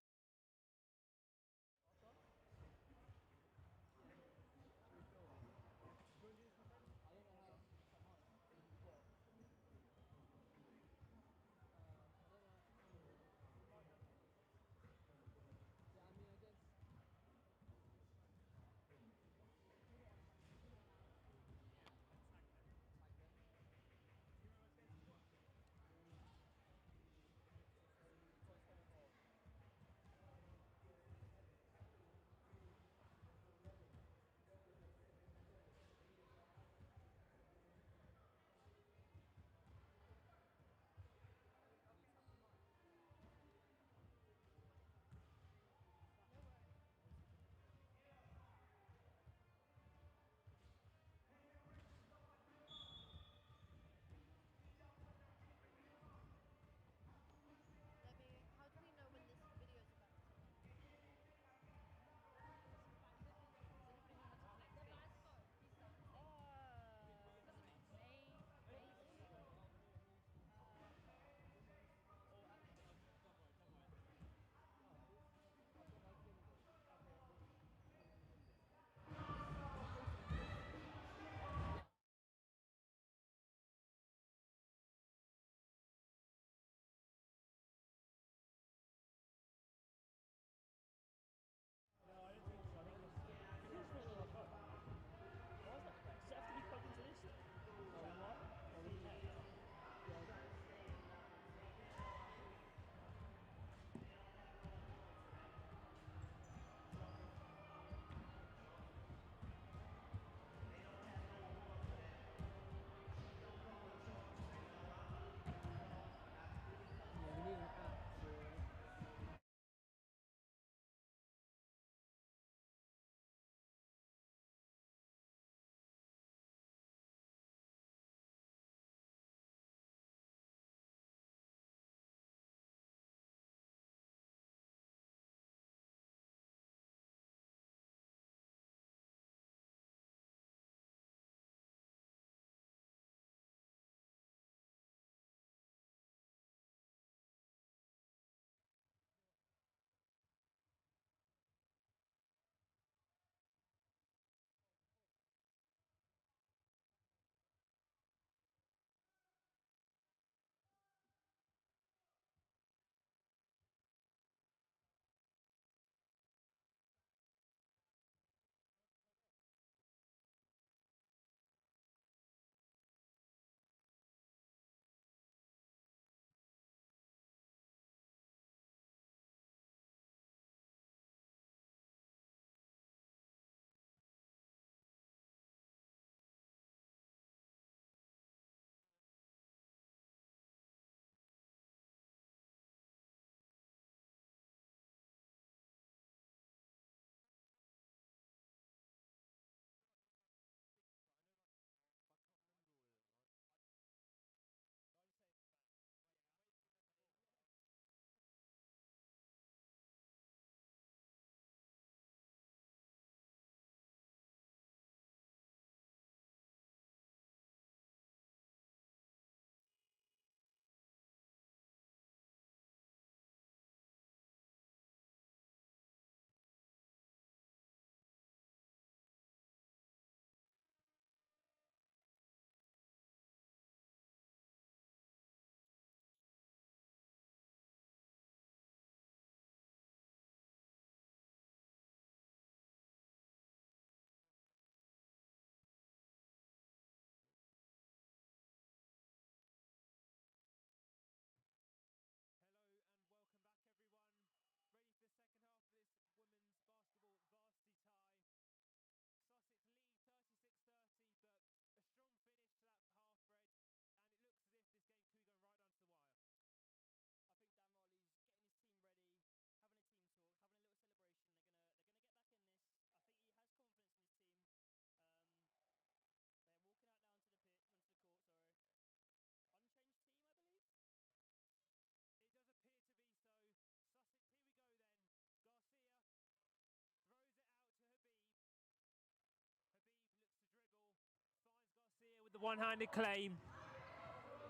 one-handed claim.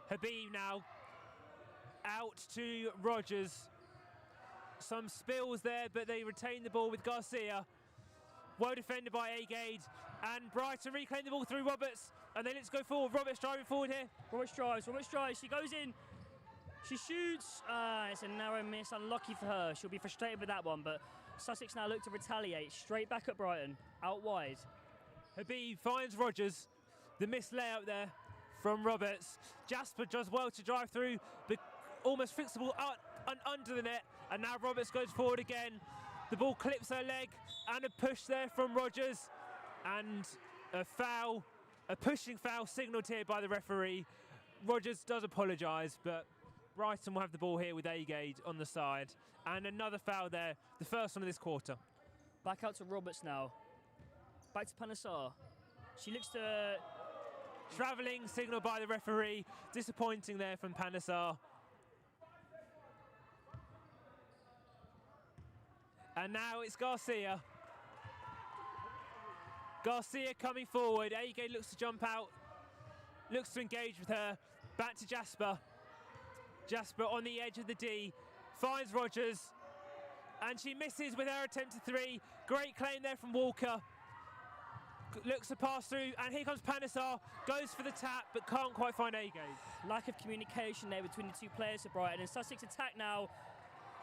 Habib now out to Rogers. Some spills there, but they retain the ball with Garcia. Well defended by Agade, and Brighton reclaim the ball through Roberts, and then let's go forward. Roberts driving forward here. Roberts drives, she goes in, she shoots. It's a narrow miss, unlucky for her. She'll be frustrated with that one, but Sussex now look to retaliate, straight back at Brighton, out wide. Habib finds Rogers, the missed layup there from Roberts. Jasper does well to drive through, but almost flicks the ball out and under the net, and now Roberts goes forward again. The ball clips her leg, and a push there from Rogers, and a foul, a pushing foul signalled here by the referee. Rogers does apologise, but Brighton will have the ball here with Agade on the side, and another foul there, the first one of this quarter. Back out to Roberts now. Back to Panasar. She looks to... Travelling signal by the referee. Disappointing there from Panasar. And now it's Garcia. Garcia coming forward. Agade looks to jump out. Looks to engage with her. Back to Jasper. Jasper on the edge of the D. Finds Rogers. And she misses with her attempt to three. Great claim there from Walker. Looks to pass through, and here comes Panasar, goes for the tap, but can't quite find Agade. Lack of communication there between the two players of Brighton, and Sussex attack now,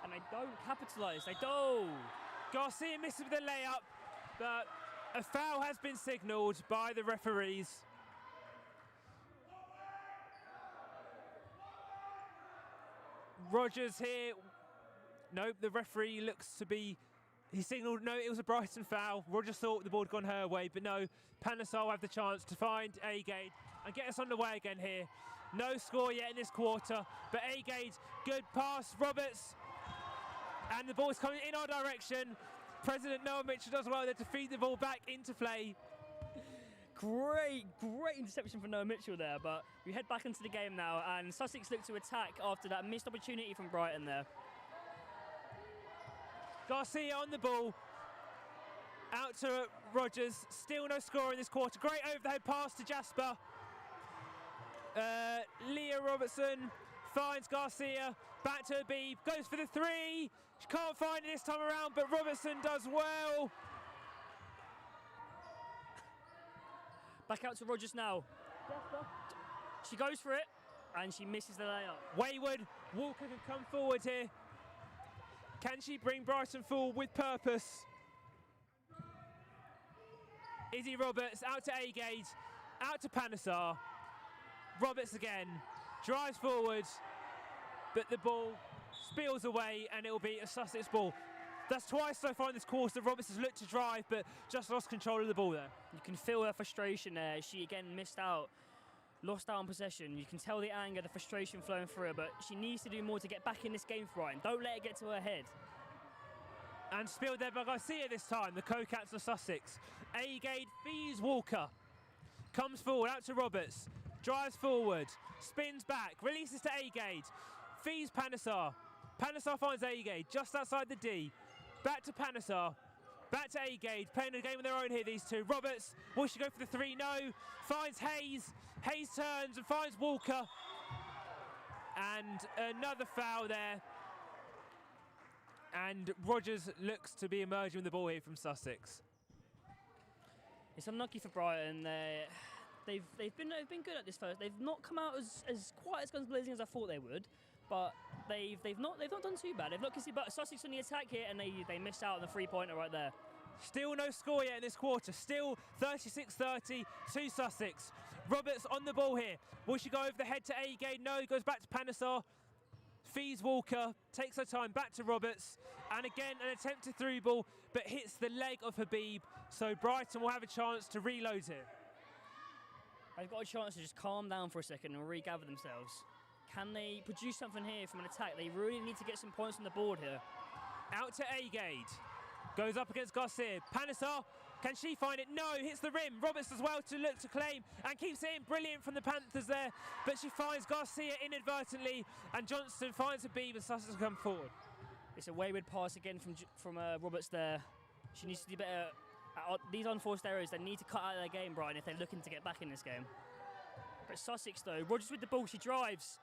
and they don't capitalise, they don't. Garcia misses with a layup, but a foul has been signalled by the referees. Rogers here, nope, the referee looks to be... He signalled, no, it was a Brighton foul. Rogers thought the ball had gone her way, but no, Panasar will have the chance to find Agade and get us underway again here. No score yet in this quarter, but Agade, good pass, Roberts, and the ball's coming in our direction. President Noah Mitchell does well there to feed the ball back into play. Great interception from Noah Mitchell there, but we head back into the game now, and Sussex look to attack after that missed opportunity from Brighton there. Garcia on the ball, out to Rogers, still no score in this quarter. Great over the head pass to Jasper. Leah Robertson finds Garcia, back to Habib, goes for the three. She can't find it this time around, but Robertson does well. Back out to Rogers now. She goes for it, and she misses the layup. Wayward, Walker can come forward here. Can she bring Brighton forward with purpose? Izzy Roberts out to Agade, out to Panasar. Roberts again, drives forward, but the ball spills away, and it will be a Sussex ball. That's twice so far in this quarter. Roberts has looked to drive, but just lost control of the ball there. You can feel her frustration there. She again missed out. Lost out on possession. You can tell the anger, the frustration flowing through her, but she needs to do more to get back in this game for Brighton. Don't let it get to her head. And spilled there by Garcia this time, the co-cats of Sussex. Agade feeds Walker. Comes forward, out to Roberts. Drives forward, spins back, releases to Agade. Feeds Panasar. Panasar finds Agade just outside the D. Back to Panasar. Back to Agade, playing a game of their own here, these two. Roberts, will she go for the three? No. Finds Hayes. Hayes turns and finds Walker. And another foul there. And Rogers looks to be emerging with the ball here from Sussex. It's unlucky for Brighton. They've been good at this first. They've not come out as quite as guns blazing as I thought they would. But they've not done too bad. They've not conceded, but Sussex on the attack here, and they missed out on the three-pointer right there. Still no score yet in this quarter. Still 36-30 to Sussex. Roberts on the ball here. Will she go over the head to Agade? No, goes back to Panasar. Feeds Walker, takes her time, back to Roberts. And again, an attempt to through ball, but hits the leg of Habib. So Brighton will have a chance to reload here. They've got a chance to just calm down for a second and regather themselves. Can they produce something here from an attack? They really need to get some points on the board here. Out to Agade. Goes up against Garcia. Panasar, can she find it? No, hits the rim. Roberts as well to look to claim and keeps it in. Brilliant from the Panthers there. But she finds Garcia inadvertently, and Johnston finds Habib and Sussex come forward. It's a wayward pass again from Roberts there. She needs to do better. These unforced errors, they need to cut out of their game, Brian, if they're looking to get back in this game. But Sussex though, Rogers with the ball, she drives.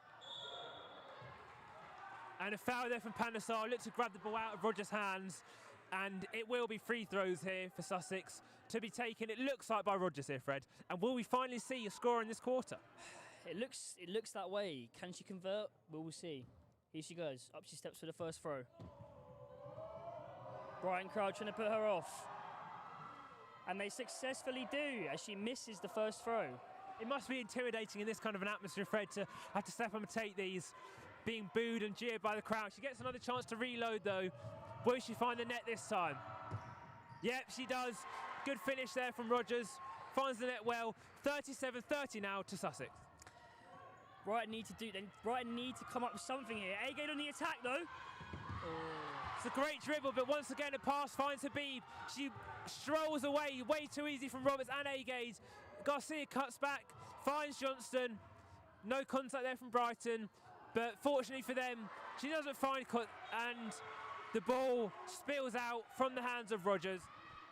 And a foul there from Panasar. Looked to grab the ball out of Rogers' hands. And it will be free throws here for Sussex to be taken, it looks like, by Rogers here, Fred. And will we finally see a score in this quarter? It looks that way. Can she convert? We'll see. Here she goes. Up she steps for the first throw. Brighton crowd trying to put her off. And they successfully do, as she misses the first throw. It must be intimidating in this kind of an atmosphere, Fred, to have to step up and take these, being booed and jeered by the crowd. She gets another chance to reload, though. Will she find the net this time? Yep, she does. Good finish there from Rogers. Finds the net well. 37-30 now to Sussex. Brighton need to come up with something here. Agate on the attack, though. It's a great dribble, but once again a pass finds Habib. She strolls away, way too easy from Roberts and Agate. Garcia cuts back, finds Johnston. No contact there from Brighton, but fortunately for them, she doesn't find and the ball spills out from the hands of Rogers.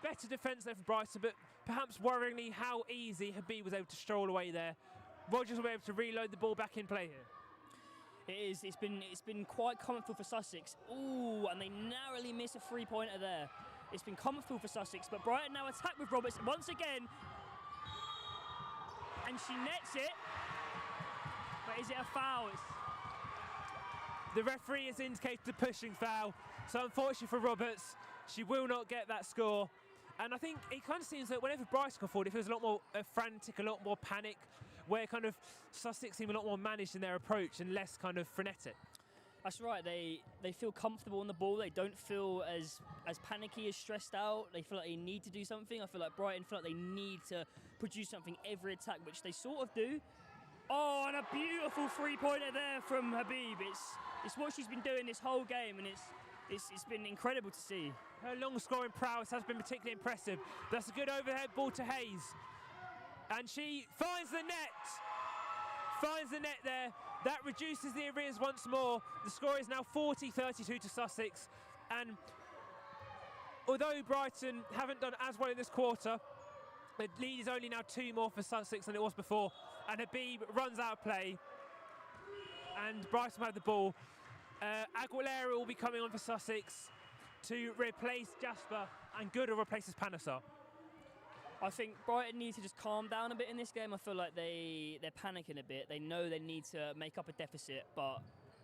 Better defence there for Brighton, but perhaps worryingly how easy Habib was able to stroll away there. Rogers will be able to reload the ball back in play here. It is. It's been quite comfortable for Sussex. Ooh, and they narrowly miss a three-pointer there. It's been comfortable for Sussex, but Brighton now attack with Roberts once again. And she nets it. But is it a foul? The referee has indicated a pushing foul, so unfortunately for Roberts, she will not get that score. And I think it kind of seems that whenever Brighton come forward, it feels a lot more frantic, a lot more panic, where kind of Sussex seem a lot more managed in their approach and less kind of frenetic. That's right. They feel comfortable on the ball. They don't feel as panicky, as stressed out. They feel like they need to do something. I feel like Brighton feel like they need to produce something every attack, which they sort of do. Oh, and a beautiful three-pointer there from Habib. It's what she's been doing this whole game, and it's been incredible to see. Her long scoring prowess has been particularly impressive. That's a good overhead ball to Hayes. And she finds the net. Finds the net there. That reduces the arrears once more. The score is now 40-32 to Sussex. And although Brighton haven't done as well in this quarter, the lead is only now 2 more for Sussex than it was before. And Habib runs out of play. And Brighton will have the ball. Aguilera will be coming on for Sussex to replace Jasper, and Goodall replaces Panasar. I think Brighton need to just calm down a bit in this game. I feel like they're panicking a bit. They know they need to make up a deficit, but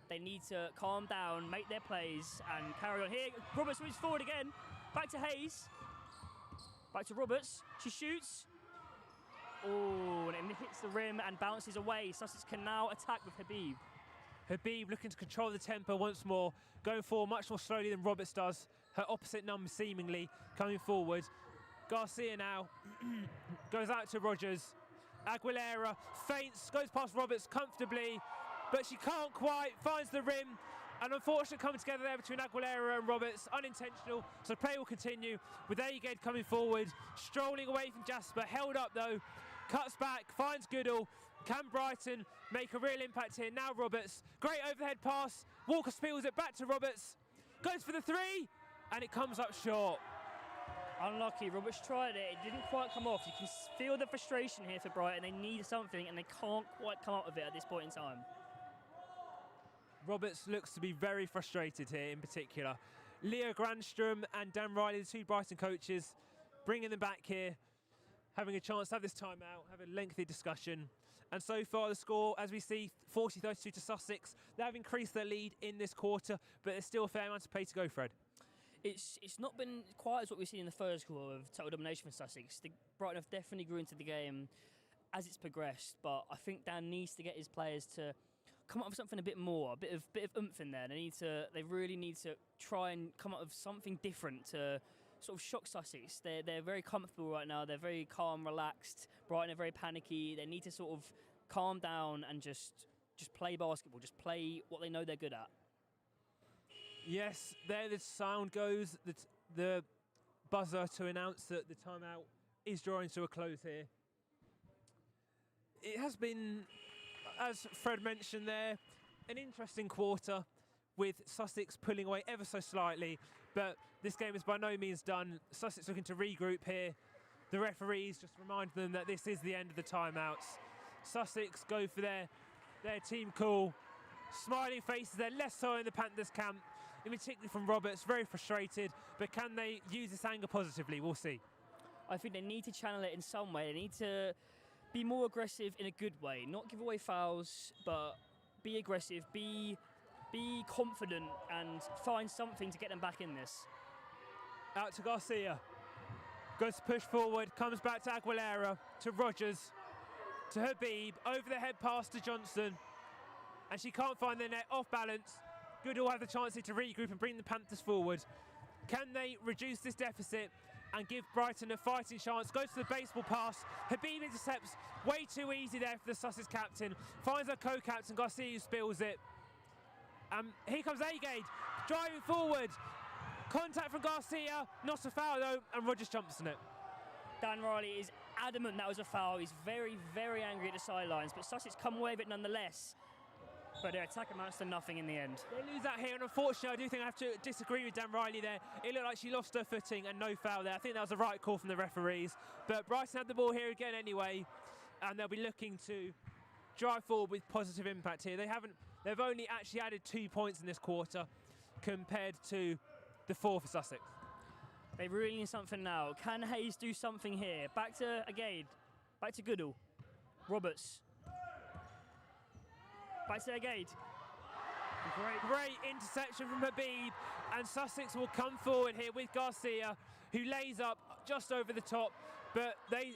they need to calm down, make their plays, and carry on. Here, Roberts moves forward again. Back to Hayes. Back to Roberts. She shoots. Oh, and it hits the rim and bounces away. Sussex can now attack with Habib. Habib looking to control the tempo once more, going forward much more slowly than Roberts does. Her opposite number seemingly coming forward. Garcia now goes out to Rogers. Aguilera feints, goes past Roberts comfortably, but she can't quite, finds the rim. And unfortunately coming together there between Aguilera and Roberts, unintentional, so play will continue with Agade coming forward, strolling away from Jasper, held up though, cuts back, finds Goodall. Can Brighton make a real impact here? Now Roberts, great overhead pass, Walker spills it back to Roberts, goes for the three, and it comes up short. Unlucky, Roberts tried it, it didn't quite come off. You can feel the frustration here for Brighton. They need something and they can't quite come up with it at this point in time. Roberts looks to be very frustrated here in particular. Leah Grandstrom and Dan Riley, the 2 Brighton coaches, bringing them back here, having a chance to have this timeout, have a lengthy discussion. And so far the score, as we see, 40-32 to Sussex. They have increased their lead in this quarter, but there's still a fair amount of play to go, Fred. It's not been quite as what we've seen in the first quarter of total domination for Sussex. Brighton have definitely grew into the game as it's progressed, but I think Dan needs to get his players to come up with something a bit more, a bit of oomph in there. They really need to try and come up with something different to sort of shock Sussex. They're very comfortable right now. They're very calm, relaxed. Brighton are very panicky. They need to sort of calm down and just play basketball, just play what they know they're good at. Yes, there the sound goes, the buzzer to announce that the timeout is drawing to a close here. It has been, as Fred mentioned there, an interesting quarter with Sussex pulling away ever so slightly, but this game is by no means done. Sussex looking to regroup here. The referees just remind them that this is the end of the timeouts. Sussex go for their team call. Smiling faces there, less so in the Panthers camp, in particular from Roberts, very frustrated. But can they use this anger positively? We'll see. I think they need to channel it in some way. They need to be more aggressive in a good way, not give away fouls, but be aggressive, be confident, and find something to get them back in this. Out to Garcia, goes to push forward, comes back to Aguilera, to Rogers, to Habib, over the head pass to Johnson, and she can't find the net, off balance. Goodall have the chance here to regroup and bring the Panthers forward. Can they reduce this deficit and give Brighton a fighting chance? Goes to the baseball pass. Habib intercepts, way too easy there for the Sussex captain. Finds her co-captain, Garcia, who spills it. Here comes Agade, driving forward. Contact from Garcia, not a foul though, and Rogers jumps on it. Dan Riley is adamant that was a foul. He's very, very angry at the sidelines, but Sussex come away with it nonetheless. But their attack amounts to nothing in the end. They lose that here, and unfortunately, I do think I have to disagree with Dan Riley there. It looked like she lost her footing and no foul there. I think that was the right call from the referees. But Brighton had the ball here again anyway, and they'll be looking to drive forward with positive impact here. They've only actually added 2 points in this quarter compared to the 4 for Sussex. They really need something now. Can Hayes do something here? Back to Agade. Back to Goodall. Roberts. Back to Agade. Great interception from Habib, and Sussex will come forward here with Garcia, who lays up just over the top, but they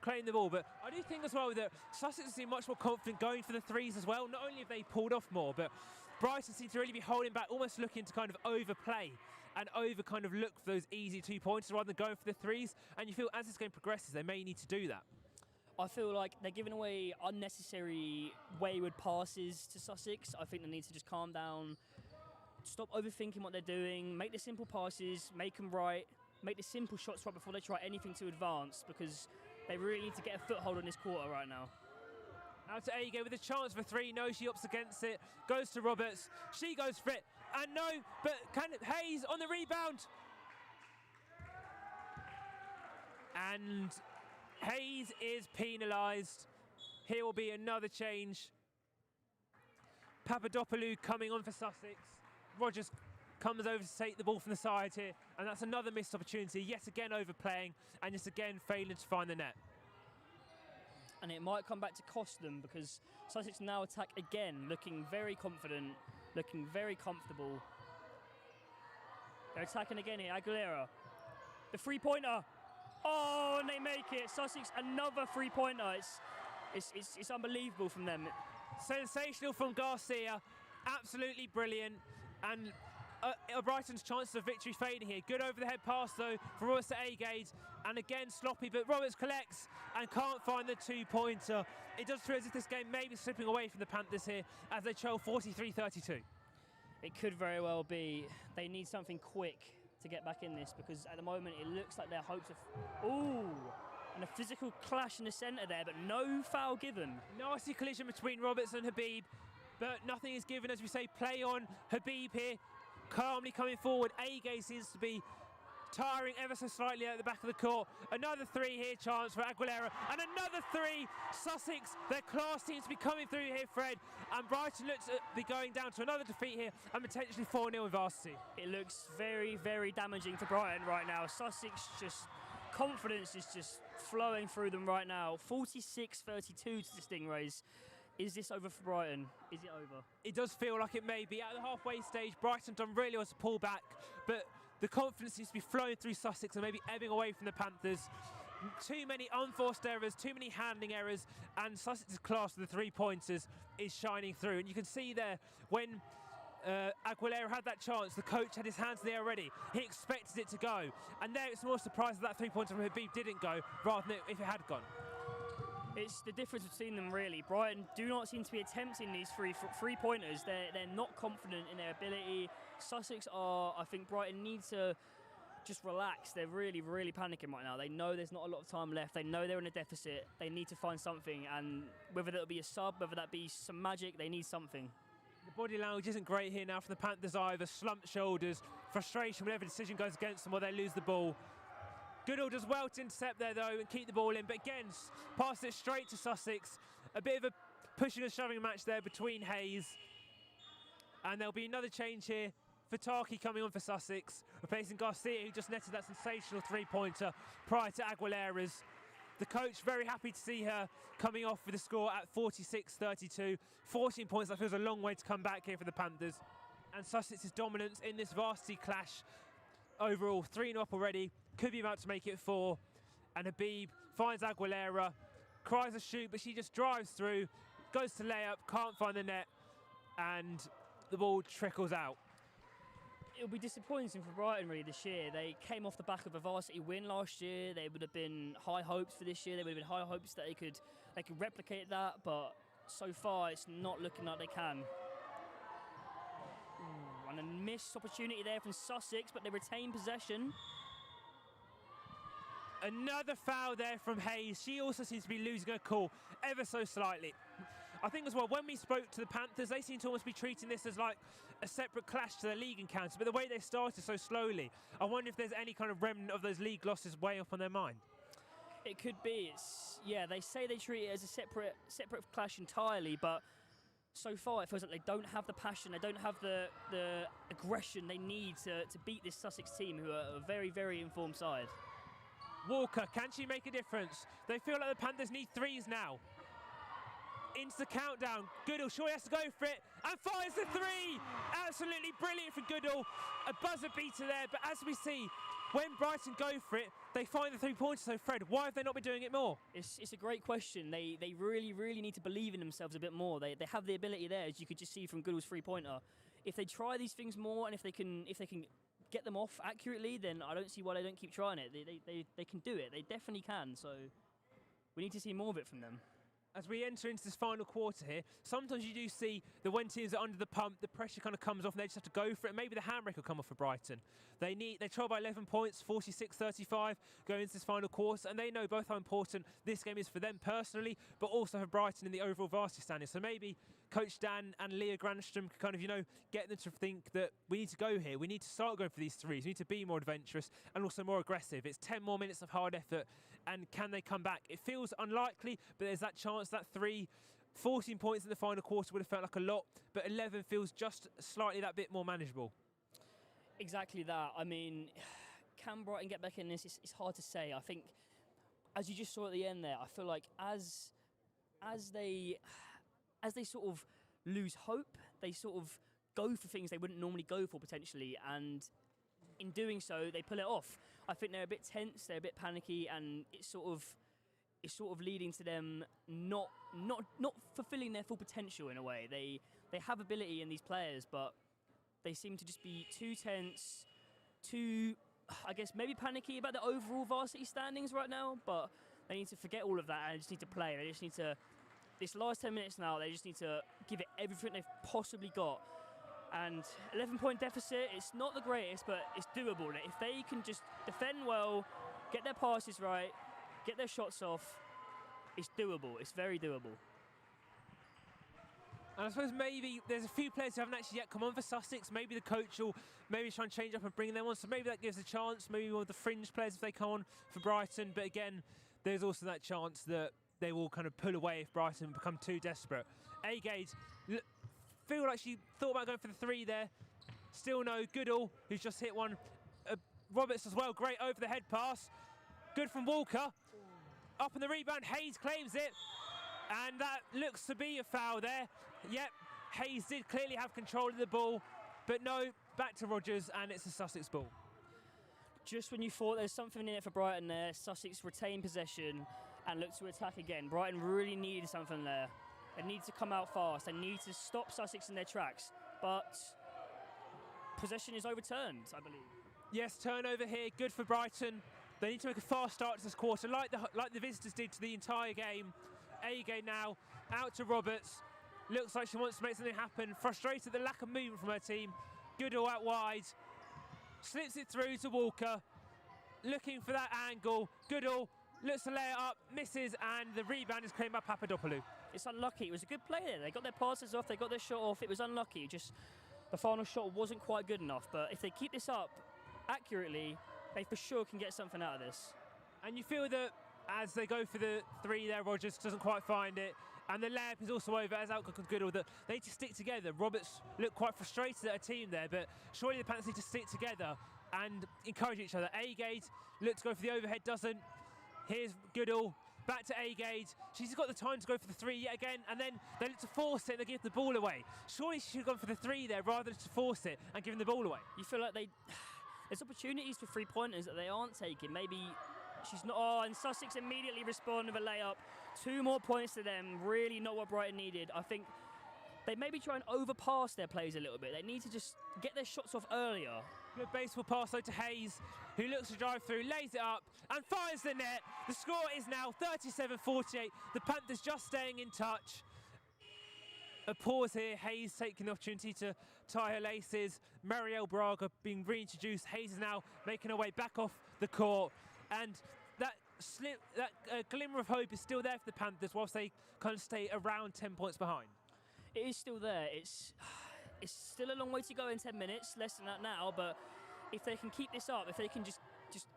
claim the ball. But I do think as well that Sussex seem much more confident going for the threes as well. Not only have they pulled off more, but Brighton seem to really be holding back, almost looking to kind of overplay and kind of look for those easy 2 points rather than going for the threes. And you feel as this game progresses, they may need to do that. I feel like they're giving away unnecessary wayward passes to Sussex. I think they need to just calm down, stop overthinking what they're doing, make the simple passes, make them right, make the simple shots right before they try anything to advance, because they really need to get a foothold on this quarter right now. Out to Age with a chance for 3. No, she opts against it. Goes to Roberts. She goes for it. And no, but Hayes on the rebound. And Hayes is penalised. Here will be another change. Papadopoulou coming on for Sussex. Rogers comes over to take the ball from the side here, and that's another missed opportunity. Yet again overplaying, and just again failing to find the net. And it might come back to cost them, because Sussex now attack again, looking very confident, looking very comfortable. They're attacking again here. Aguilera, the three-pointer. Oh, and they make it. Sussex, another three-pointer. It's unbelievable from them. Sensational from Garcia. Absolutely brilliant. And Brighton's chances of victory fading here. Good over the head pass though from Roberts to Agade, and again sloppy, but Roberts collects and can't find the 2-pointer. It does feel as if this game may be slipping away from the Panthers here as they trail 43-32. It could very well be. They need something quick to get back in this, because at the moment it looks like their hopes are... Ooh! And a physical clash in the centre there, but no foul given. Nasty collision between Roberts and Habib, but nothing is given. As we say, play on. Habib here, calmly coming forward. Agay seems to be tiring ever so slightly at the back of the court. Another 3 here, chance for Aguilera, and another 3. Sussex, their class seems to be coming through here, Fred, and Brighton looks to be going down to another defeat here and potentially 4-0 in Varsity. It looks very, very damaging for Brighton right now. Sussex, just confidence is just flowing through them right now. 46-32 to the Stingrays. Is this over for Brighton? Is it over? It does feel like it may be. At the halfway stage, Brighton done really well to pull back, but the confidence seems to be flowing through Sussex and maybe ebbing away from the Panthers. Too many unforced errors, too many handling errors, and Sussex's class with the 3-pointers is shining through. And you can see there when Aguilera had that chance, the coach had his hands in the air already. He expected it to go. And there it's more surprised that 3-pointer from Habib didn't go rather than if it had gone. It's the difference between them, really. Brighton do not seem to be attempting these three-pointers. They're not confident in their ability. Sussex are. I think Brighton needs to just relax. They're really, really panicking right now. They know there's not a lot of time left. They know they're in a deficit. They need to find something, and whether that'll be a sub, whether that be some magic, they need something. The body language isn't great here now from the Panthers either. Slumped shoulders, frustration whenever decision goes against them or they lose the ball. Goodall does well to intercept there though and keep the ball in, but again, passes it straight to Sussex. A bit of a pushing and shoving match there between Hayes. And there'll be another change here. Fataki coming on for Sussex, replacing Garcia, who just netted that sensational three-pointer prior to Aguilera's. The coach very happy to see her coming off with a score at 46-32. 14 points, that feels a long way to come back here for the Panthers. And Sussex's dominance in this varsity clash overall, 3-0 up already, could be about to make it 4. And Habib finds Aguilera, cries a shoot, but she just drives through, goes to layup, can't find the net, and the ball trickles out. It'll be disappointing for Brighton really this year. They came off the back of a varsity win last year. There would have been high hopes for this year. There would have been high hopes that they could replicate that, but so far it's not looking like they can. And a missed opportunity there from Sussex, but they retain possession. Another foul there from Hayes. She also seems to be losing her cool ever so slightly. I think as well, when we spoke to the Panthers, they seem to almost be treating this as like a separate clash to their league encounter, but the way they started so slowly, I wonder if there's any kind of remnant of those league losses way up on their mind. It could be. They say they treat it as a separate clash entirely, but so far it feels like they don't have the passion, they don't have the aggression they need to beat this Sussex team, who are a very, very informed side. Walker, can she make a difference? They feel like the Panthers need threes now. Into the countdown. Goodall sure has to go for it and fires the three. Absolutely brilliant from Goodall. A buzzer beater there, but as we see, when Brighton go for it, they find the three-pointers. So Fred, why have they not been doing it more? It's a great question. They really, really need to believe in themselves a bit more. They have the ability there, as you could just see from Goodall's three-pointer. If they try these things more, and if they can get them off accurately, then I don't see why they don't keep trying it. They can do it. They definitely can. So we need to see more of it from them. As we enter into this final quarter here, sometimes you do see that when teams are under the pump, the pressure kind of comes off and they just have to go for it. Maybe the handbrake will come off for Brighton. They trail by 11 points, 46-35, going into this final quarter, and they know both how important this game is for them personally, but also for Brighton in the overall varsity standing. So maybe Coach Dan and Leah Granstrom can kind of, get them to think that we need to go here. We need to start going for these threes. We need to be more adventurous and also more aggressive. It's 10 more minutes of hard effort, and can they come back? It feels unlikely, but there's that chance. That 14 points in the final quarter would have felt like a lot, but 11 feels just slightly that bit more manageable. Exactly that. I mean, can Brighton get back in this? It's hard to say. I think, as you just saw at the end there, I feel like as they sort of lose hope, they sort of go for things they wouldn't normally go for potentially, and in doing so, they pull it off. I think they're a bit tense, they're a bit panicky, and it's sort of leading to them not fulfilling their full potential in a way. They have ability in these players, but they seem to just be too tense, too, I guess, maybe panicky about the overall varsity standings right now, but they need to forget all of that and just need to play. They just need to, this last 10 minutes now, they just need to give it everything they've possibly got. And 11-point deficit, it's not the greatest, but it's doable. If they can just defend well, get their passes right, get their shots off, it's doable. It's very doable. And I suppose maybe there's a few players who haven't actually yet come on for Sussex. Maybe the coach will maybe try and change up and bring them on. So maybe that gives a chance. Maybe one of the fringe players if they come on for Brighton. But again, there's also that chance that they will kind of pull away if Brighton become too desperate. Agade, feel like she thought about going for the three there. Still no. Goodall, who's just hit one. Roberts as well. Great over the head pass. Good from Walker. Up on the rebound, Hayes claims it. And that looks to be a foul there. Yep, Hayes did clearly have control of the ball. But no, back to Rogers, and it's a Sussex ball. Just when you thought there's something in it for Brighton there, Sussex retain possession and look to attack again. Brighton really needed something there. They need to come out fast. They need to stop Sussex in their tracks. But possession is overturned, I believe. Yes, turnover here, good for Brighton. They need to make a fast start to this quarter, like the visitors did to the entire game. Agay now out to Roberts. Looks like she wants to make something happen. Frustrated at the lack of movement from her team. Goodall out wide. Slips it through to Walker. Looking for that angle. Goodall looks to lay it up, misses, and the rebound is claimed by Papadopoulou. It's unlucky. It was a good play there. They got their passes off, they got their shot off. It was unlucky. Just the final shot wasn't quite good enough. But if they keep this up accurately, they for sure can get something out of this. And you feel that as they go for the 3 there, Rogers doesn't quite find it. And the layup is also over as Alcock and Goodall, that they need to stick together. Roberts looked quite frustrated at a team there, but surely the Panthers need to stick together and encourage each other. Agade looks to go for the overhead, doesn't. Here's Goodall, back to Agade. She's got the time to go for the 3 yet again, and then they look to force it and they give the ball away. Surely she should have gone for the 3 there rather than to force it and giving the ball away. You feel like there's opportunities for 3-pointers that they aren't taking. Maybe she's not. Oh, and Sussex immediately respond with a layup. 2 more points to them. Really not what Brighton needed. I think they maybe try and overpass their plays a little bit. They need to just get their shots off earlier. Good baseball pass though to Hayes, who looks to drive through, lays it up and finds the net. The score is now 37-48. The Panthers just staying in touch. A pause here. Hayes taking the opportunity to tie her laces. Marielle Braga being reintroduced. Hayes is now making her way back off the court. And that glimmer of hope is still there for the Panthers whilst they kind of stay around 10 points behind. It is still there. It's still a long way to go in 10 minutes, less than that now, but if they can keep this up, if they can just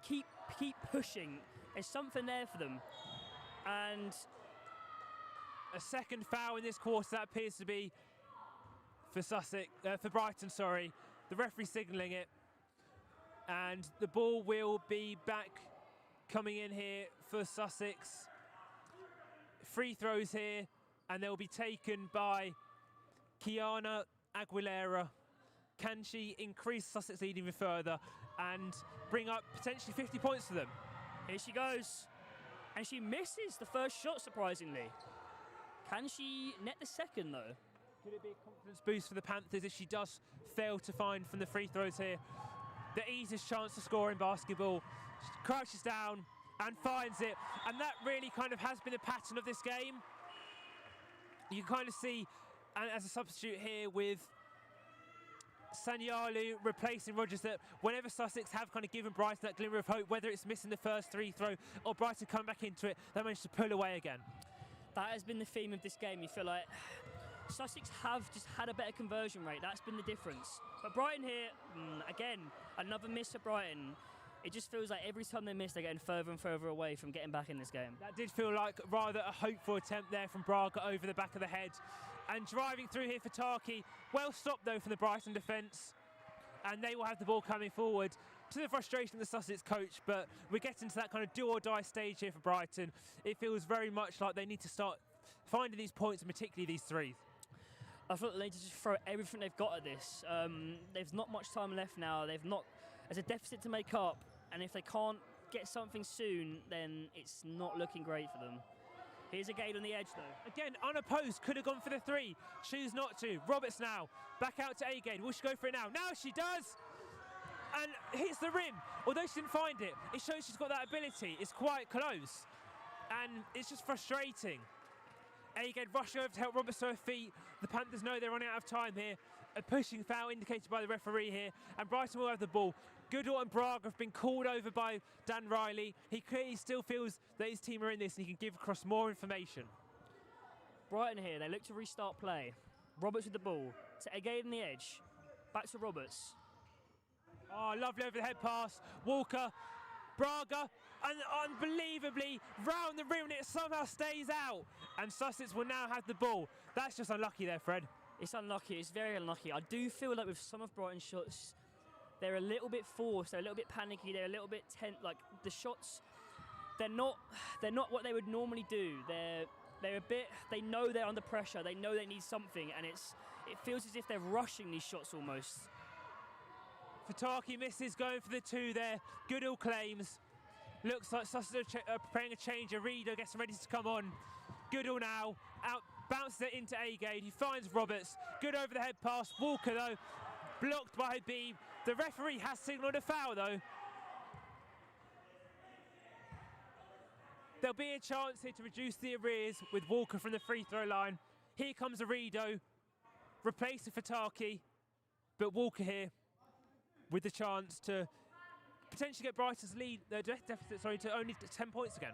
keep pushing, there's something there for them. And a second foul in this quarter, that appears to be for for Brighton, sorry. The referee signalling it. And the ball will be back coming in here for Sussex. Free throws here, and they'll be taken by Kiana Aguilera. Can she increase Sussex lead even further and bring up potentially 50 points to them? Here she goes. And she misses the first shot, surprisingly. Can she net the second, though? Could it be a confidence boost for the Panthers if she does fail to find from the free throws here the easiest chance to score in basketball? She crouches down and finds it. And that really kind of has been the pattern of this game. You can kind of see, and as a substitute here with Sanyalu replacing Rogers, that whenever Sussex have kind of given Brighton that glimmer of hope, whether it's missing the first 3 throw or Brighton come back into it, they managed to pull away again. That has been the theme of this game. You feel like Sussex have just had a better conversion rate. That's been the difference. But Brighton here, again, another miss for Brighton. It just feels like every time they miss, they're getting further and further away from getting back in this game. That did feel like rather a hopeful attempt there from Braga over the back of the head. And driving through here for Taki. Well stopped, though, from the Brighton defence. And they will have the ball coming forward, to the frustration of the Sussex coach. But we're getting to that kind of do-or-die stage here for Brighton. It feels very much like they need to start finding these points, and particularly these threes. I feel like they need to just throw everything they've got at this. There's not much time left now. There's a deficit to make up. And if they can't get something soon, then it's not looking great for them. Here's a Gade on the edge, though. Again, unopposed, could have gone for the 3. Choose not to. Roberts now, back out to Agade. Will she go for it now? Now she does! And hits the rim. Although she didn't find it, it shows she's got that ability. It's quite close. And it's just frustrating. Agade rushing over to help Roberts to her feet. The Panthers know they're running out of time here. A pushing foul indicated by the referee here. And Brighton will have the ball. Goodall and Braga have been called over by Dan Riley. He clearly still feels that his team are in this and he can give across more information. Brighton here, they look to restart play. Roberts with the ball. To Agade on the edge. Back to Roberts. Oh, lovely over the head pass. Walker, Braga, and unbelievably round the rim, and it somehow stays out. And Sussex will now have the ball. That's just unlucky there, Fred. It's unlucky. It's very unlucky. I do feel like with some of Brighton's shots, they're a little bit forced. They're a little bit panicky. They're a little bit tense. Like the shots, they're not what they would normally do. They're a bit. They know they're under pressure. They know they need something, and it feels as if they're rushing these shots almost. Fataki misses, going for the 2 there. Goodall claims. Looks like Sussex are preparing a change. Arido gets ready to come on. Goodall now out, bounces it into Agade. He finds Roberts. Good over the head pass. Walker though blocked by Habib. The referee has signalled a foul though. There'll be a chance here to reduce the arrears with Walker from the free throw line. Here comes Arido, replacing Fataki, but Walker here with the chance to potentially get Brighton's lead, their deficit, to only 10 points again.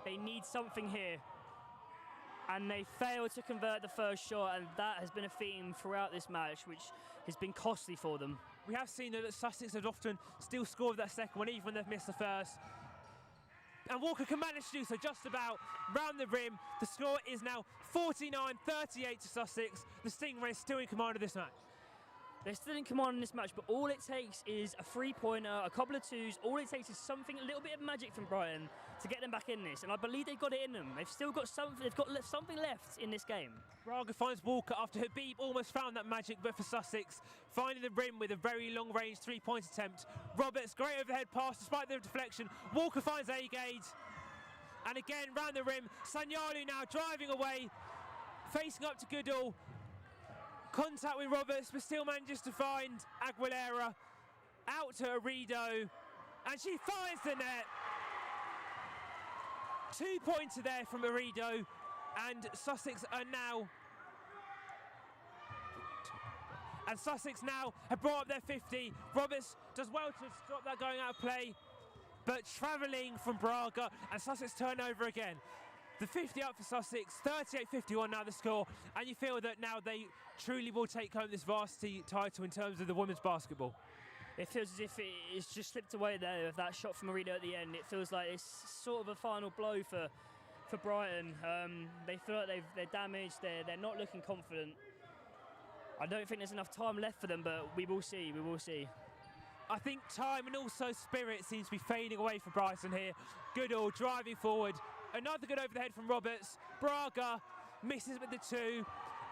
They need something here. and they failed to convert the first shot, and that has been a theme throughout this match, which has been costly for them. We have seen that Sussex have often still scored that second one, even when they've missed the first. And Walker can manage to do so just about round the rim. The score is now 49-38 to Sussex. The Stingrays still in command of this match. They're still in command in this match, but all it takes is a three-pointer, a couple of twos. All it takes is something, a little bit of magic from Brighton to get them back in this. And I believe they've got it in them. They've still got something. They've got something left in this game. Braga finds Walker after Habib almost found that magic, but for Sussex, finding the rim with a very long-range three-point attempt. Roberts, great overhead pass despite the deflection. Walker finds Agade. And again, round the rim. Sanyalu now driving away, facing up to Goodall. Contact with Roberts, but still manages to find Aguilera. Out to Arido, and she finds the net. 2-pointer there from Arido, and Sussex now have brought up their 50. Roberts does well to stop that going out of play, but travelling from Braga, and Sussex turnover again. The 50 up for Sussex, 38-51 now the score, and you feel that now they truly will take home this varsity title in terms of the women's basketball. It feels as if it's just slipped away there with that shot from Arido at the end. It feels like it's sort of a final blow for Brighton. They feel like they're damaged, they're not looking confident. I don't think there's enough time left for them, but we will see. I think time and also spirit seems to be fading away for Brighton here. Goodall driving forward. Another good over the head from Roberts. Braga misses with the two.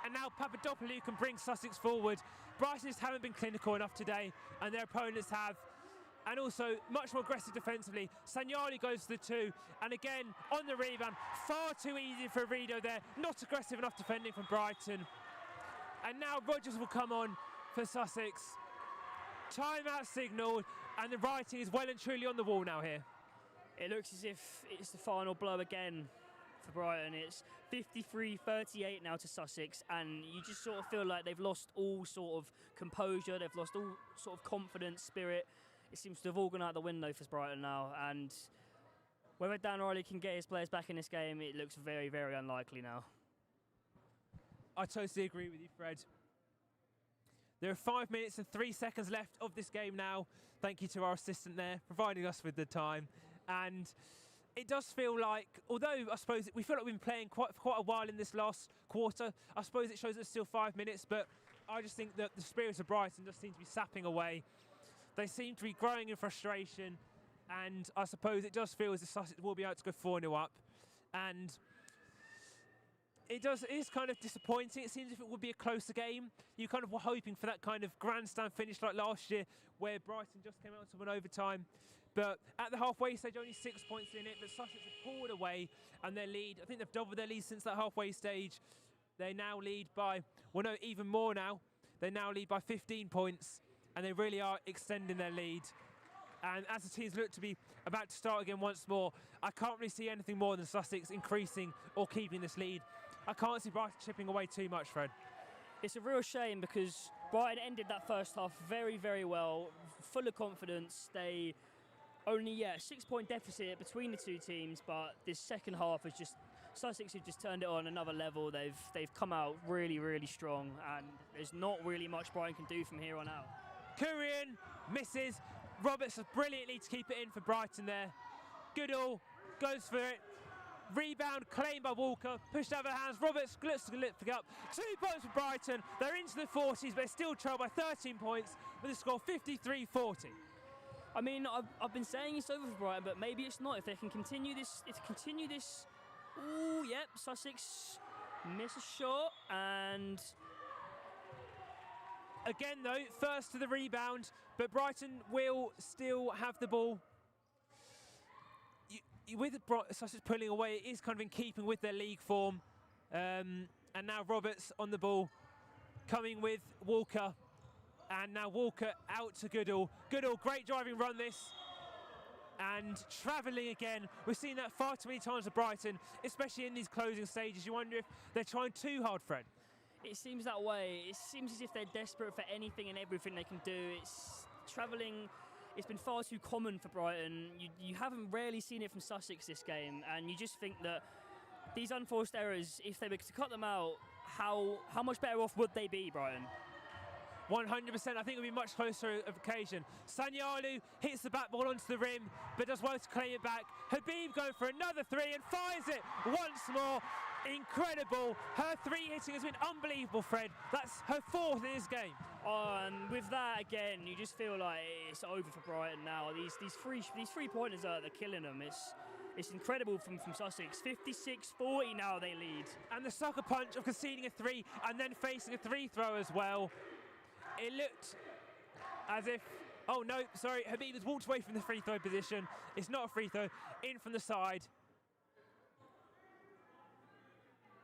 And now Papadopoulou can bring Sussex forward. Brighton just haven't been clinical enough today, and their opponents have. And also much more aggressive defensively. Sanyalu goes to the two. And again, on the rebound, far too easy for Arido there. Not aggressive enough defending from Brighton. And now Rodgers will come on for Sussex. Timeout signalled, and the writing is well and truly on the wall now here. It looks as if it's the final blow again for Brighton. It's 53-38 now to Sussex, and you just sort of feel like they've lost all sort of composure, they've lost all sort of confidence, spirit. It seems to have all gone out the window for Brighton now, and whether Dan Riley can get his players back in this game, it looks very, very unlikely now. I totally agree with you, Fred. There are 5 minutes and 3 seconds left of this game now. Thank you to our assistant there, providing us with the time. And it does feel like, although I suppose we feel like we've been playing for quite a while in this last quarter, I suppose it shows there's still 5 minutes, but I just think that the spirits of Brighton just seem to be sapping away. They seem to be growing in frustration, and I suppose it does feel as if Sussex will be able to go 4-0 up. And it is kind of disappointing. It seems as if it would be a closer game. You kind of were hoping for that kind of grandstand finish like last year, where Brighton just came out to an overtime. But at the halfway stage, only 6 points in it, but Sussex have pulled away, and their lead, I think they've doubled their lead since that halfway stage. They now lead by, well no, even more now. They now lead by 15 points, and they really are extending their lead. And as the teams look to be about to start again once more, I can't really see anything more than Sussex increasing or keeping this lead. I can't see Brighton chipping away too much, Fred. It's a real shame because Brighton ended that first half very, very well, full of confidence. They only, a 6-point deficit between the two teams, but this second half has just, Sussex have just turned it on another level. They've come out really, really strong, and there's not really much Brighton can do from here on out. Kurian misses. Roberts brilliantly to keep it in for Brighton there. Goodall goes for it. Rebound claimed by Walker, pushed out of the hands. Roberts looks to lift up. 2 points for Brighton. They're into the 40s, but they're still trailed by 13 points with a score 53-40. I mean, I've been saying it's over for Brighton, but maybe it's not. If they can continue this, ooh, yep, Sussex miss a shot, and again though, first to the rebound, but Brighton will still have the ball. With Sussex pulling away, it is kind of in keeping with their league form. And now Roberts on the ball, coming with Walker. And now Walker out to Goodall. Goodall, great driving run this. And travelling again. We've seen that far too many times with Brighton, especially in these closing stages. You wonder if they're trying too hard, Fred. It seems that way. It seems as if they're desperate for anything and everything they can do. It's travelling. It's been far too common for Brighton. You haven't rarely seen it from Sussex this game, and you just think that these unforced errors, if they were to cut them out, how much better off would they be, Brighton? 100%. I think it'll be much closer of occasion. Sanyalu hits the back ball onto the rim, but does well to claim it back. Habib going for another three and fires it once more. Incredible. Her three hitting has been unbelievable, Fred. That's her 4th in this game. And with that, again, you just feel like it's over for Brighton now. These three-pointers they're killing them. It's incredible from Sussex. 56-40 now they lead. And the sucker punch of conceding a 3 and then facing a 3-throw as well. It looked as if, oh no, sorry, Habib has walked away from the free throw position. It's not a free throw, in from the side.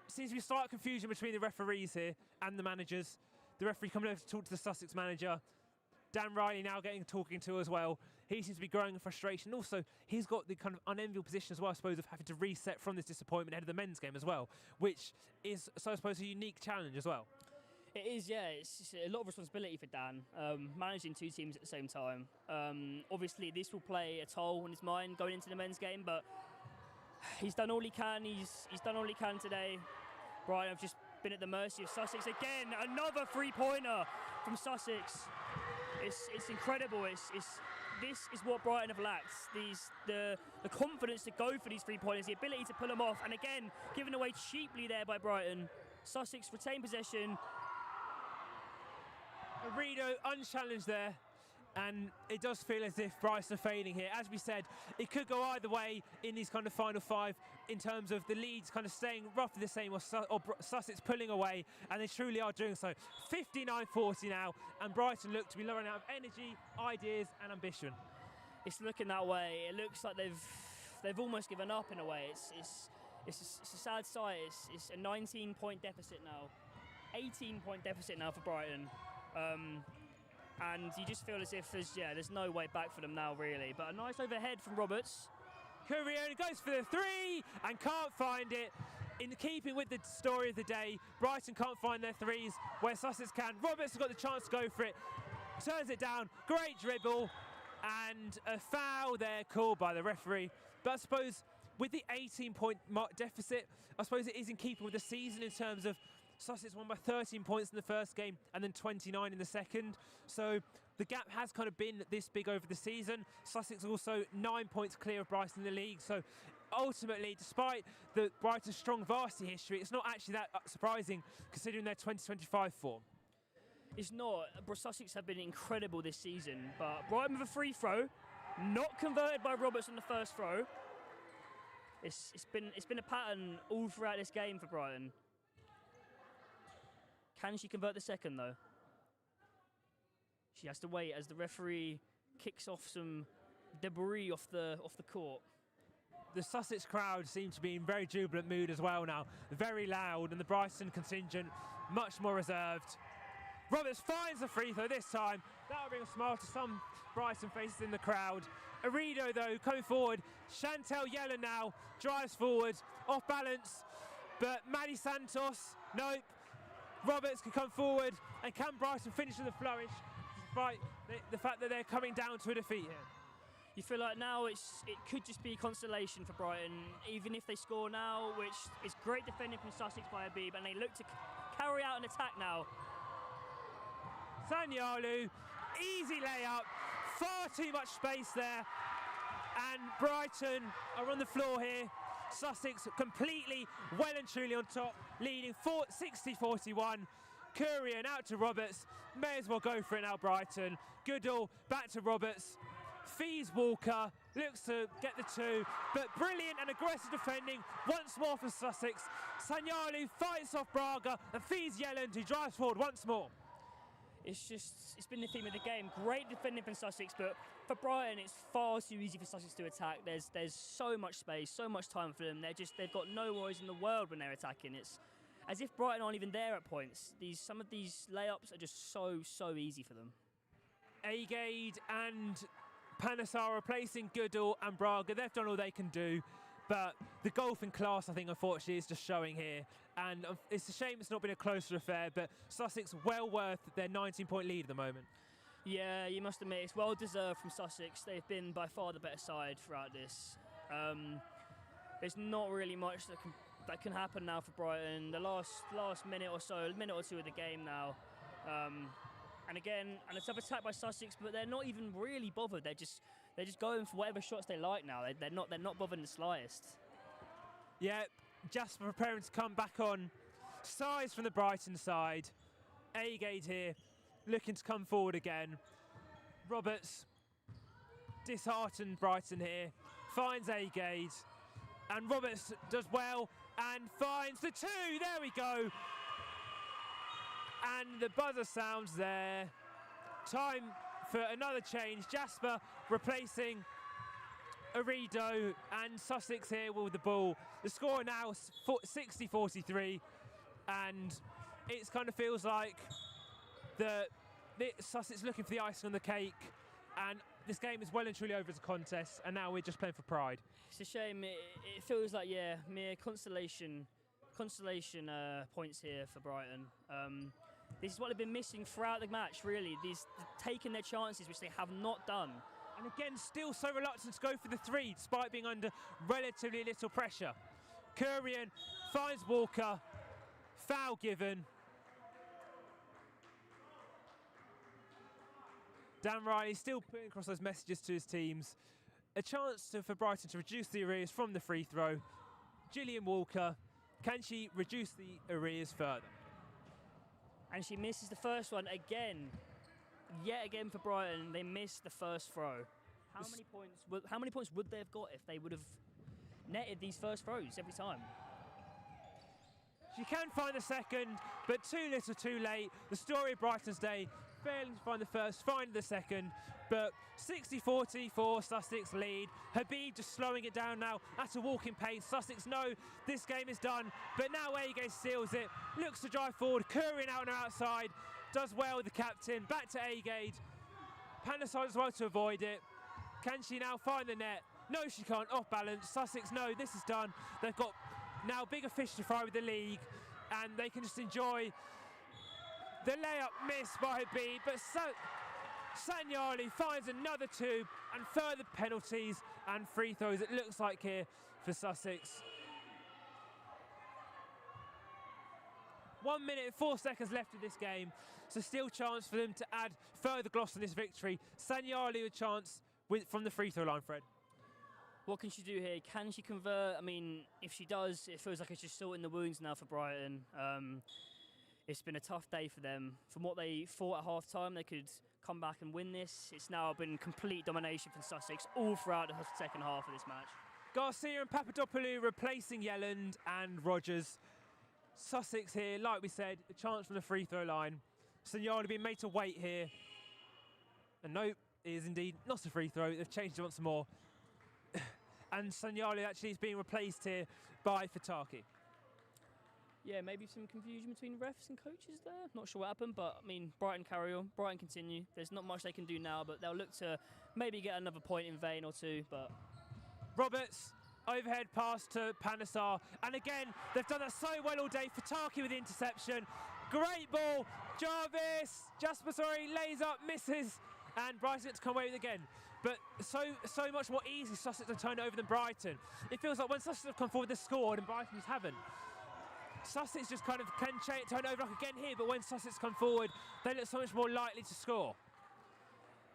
Seems to be slight confusion between the referees here and the managers. The referee coming over to talk to the Sussex manager. Dan Riley now talking to as well. He seems to be growing in frustration. Also, he's got the kind of unenviable position as well, I suppose, of having to reset from this disappointment ahead of the men's game as well, which is, so I suppose, a unique challenge as well. It is, yeah. It's a lot of responsibility for Dan, managing 2 teams at the same time. Obviously, this will play a toll on his mind going into the men's game, but he's done all he can. He's done all he can today. Brighton have just been at the mercy of Sussex again. Another 3-pointer from Sussex. It's incredible. This is what Brighton have lacked. The confidence to go for these 3-pointers, the ability to pull them off, and again, given away cheaply there by Brighton. Sussex retain possession. Arido unchallenged there, and it does feel as if Brighton are fading here. As we said, it could go either way in these kind of final 5 in terms of the leads kind of staying roughly the same or Sussex pulling away, and they truly are doing so. 59-40 now, and Brighton look to be running out of energy, ideas and ambition. It's looking that way. It looks like they've almost given up in a way. It's a sad sight. It's a 19-point deficit now. 18-point deficit now for Brighton. And you just feel as if there's no way back for them now, really. But a nice overhead from Roberts. Curione goes for the 3 and can't find it. In keeping with the story of the day, Brighton can't find their 3s where Sussex can. Roberts has got the chance to go for it. Turns it down. Great dribble. And a foul there called by the referee. But I suppose with the 18-point deficit, I suppose it is in keeping with the season in terms of Sussex won by 13 points in the first game and then 29 in the second. So the gap has kind of been this big over the season. Sussex also 9 points clear of Brighton in the league. So ultimately, despite the Brighton's strong varsity history, it's not actually that surprising considering their 2025 form. It's not. Sussex have been incredible this season, but Brighton with a free throw, not converted by Roberts on the first throw. It's been a pattern all throughout this game for Brighton. Can she convert the second, though? She has to wait as the referee kicks off some debris off the court. The Sussex crowd seem to be in very jubilant mood as well now. Very loud, and the Brighton contingent much more reserved. Roberts finds the free throw this time. That'll bring a smile to some Brighton faces in the crowd. Arido, though, coming forward. Chantel Yellen now drives forward, off balance. But Maddie Santos, nope. Roberts can come forward, and can Brighton finish with a flourish despite the fact that they're coming down to a defeat here? You feel like now it could just be consolation for Brighton, even if they score now, which is great defending from Sussex by Habib, and they look to carry out an attack now. Sanyalu, easy layup, far too much space there, and Brighton are on the floor here. Sussex completely well and truly on top, leading 60-41. Curian out to Roberts, may as well go for it now, Brighton. Goodall back to Roberts. Fees Walker looks to get the 2, but brilliant and aggressive defending once more for Sussex. Sanyalu fights off Braga, and Fees Yelland, who drives forward once more. It's been the theme of the game. Great defending from Sussex, but for Brighton, it's far too easy for Sussex to attack. There's so much space, so much time for them. They've got no worries in the world when they're attacking. It's as if Brighton aren't even there at points. Some of these layups are just so easy for them. Agade and Panasar replacing Goodall and Braga. They've done all they can do. But the golfing class, I think, unfortunately, is just showing here. And it's a shame it's not been a closer affair, but Sussex well worth their 19-point lead at the moment. Yeah, you must admit, it's well-deserved from Sussex. They've been by far the better side throughout this. There's not really much that can that can happen now for Brighton. The last minute or so, minute or two of the game now. And again, and it's another attack by Sussex, but they're not even really bothered. They're just going for whatever shots they like now. They're not bothered in the slightest. Yeah, Jasper preparing to come back on. Size from the Brighton side. Agade here, looking to come forward again. Roberts, disheartened Brighton here, finds Agade, and Roberts does well and finds the 2. There we go. And the buzzer sounds there. Time for another change. Jasper replacing Arido, and Sussex here with the ball. The score now 60-43, and it kind of feels like Sussex looking for the icing on the cake, and this game is well and truly over as a contest, and now we're just playing for pride. It's a shame. It feels like, yeah, mere consolation points here for Brighton. This is what they've been missing throughout the match, really. These taking their chances, which they have not done. And again, still so reluctant to go for the 3, despite being under relatively little pressure. Kurian finds Walker. Foul given. Dan Riley still putting across those messages to his teams. A chance for Brighton to reduce the arrears from the free throw. Gillian Walker, can she reduce the arrears further? And she misses the first one again. Yet again for Brighton, they missed the first throw. How many points would they have got if they would have netted these first throws every time? She can find the second, but too little too late. The story of Brighton's day, failing to find the first, finding the second, but 60-44 Sussex lead. Habib just slowing it down now at a walking pace. Sussex know this game is done, but now Agade steals it, looks to drive forward, Kurian out and outside, does well with the captain, back to Agade. Panasar as well to avoid it. Can she now find the net? No, she can't, off balance. Sussex know this is done. They've got now bigger fish to fry with the league, and they can just enjoy the layup missed by Habib, but Sanyali finds another 2 and further penalties and free throws, it looks like here for Sussex. 1 minute and 4 seconds left of this game, so still chance for them to add further gloss on this victory. Sanyali a chance from the free throw line, Fred. What can she do here? Can she convert? I mean, if she does, it feels like it's just salt in the wounds now for Brighton. It's been a tough day for them. From what they thought at half-time, they could come back and win this. It's now been complete domination from Sussex all throughout the second half of this match. Garcia and Papadopoulou replacing Yelland and Rogers. Sussex here, like we said, a chance from the free throw line. Sanyali being made to wait here. And no, it is indeed not a free throw. They've changed it once more. And Sanyali actually is being replaced here by Fataki. Yeah, maybe some confusion between refs and coaches there. Not sure what happened, but I mean, Brighton carry on. Brighton continue. There's not much they can do now, but they'll look to maybe get another point in vain or 2. But Roberts, overhead pass to Panasar. And again, they've done that so well all day. Fataki with the interception. Great ball. Jasper lays up, misses. And Brighton gets to come away with it again. But so much more easy Sussex to turn it over than Brighton. It feels like when Sussex have come forward, they've scored and Brighton just haven't. Sussex just kind of can turn over like again here, but when Sussex come forward, they look so much more likely to score.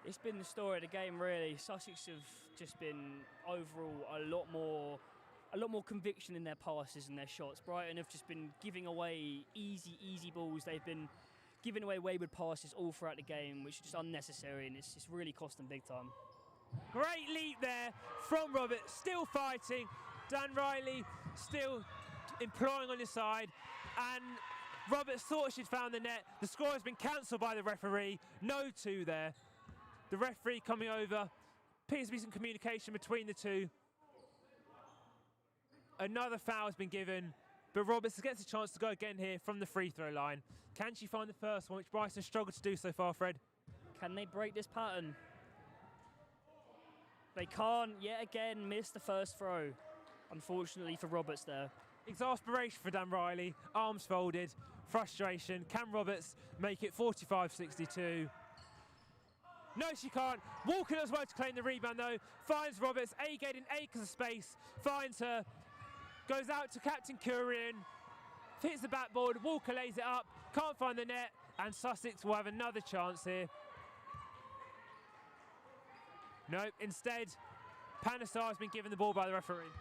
It's been the story of the game, really. Sussex have just been overall a lot more conviction in their passes and their shots. Brighton have just been giving away easy balls. They've been giving away wayward passes all throughout the game, which is just unnecessary, and it's just really cost them big time. Great leap there from Robert, still fighting. Dan Riley still employing on his side, and Roberts thought she'd found the net. The score has been cancelled by the referee. No 2 there. The referee coming over. Appears to be some communication between the two. Another foul has been given, but Roberts gets a chance to go again here from the free throw line. Can she find the first one, which Bryson has struggled to do so far, Fred? Can they break this pattern? They can't yet again miss the first throw, unfortunately for Roberts there. Exasperation for Dan Riley, arms folded, frustration. Can Roberts make it 45-62? No, she can't. Walker as well to claim the rebound though. Finds Roberts, Agade in acres of space, finds her. goes out to Captain Kurian, hits the backboard, Walker lays it up, can't find the net, and Sussex will have another chance here. Nope, instead, Panesar has been given the ball by the referee.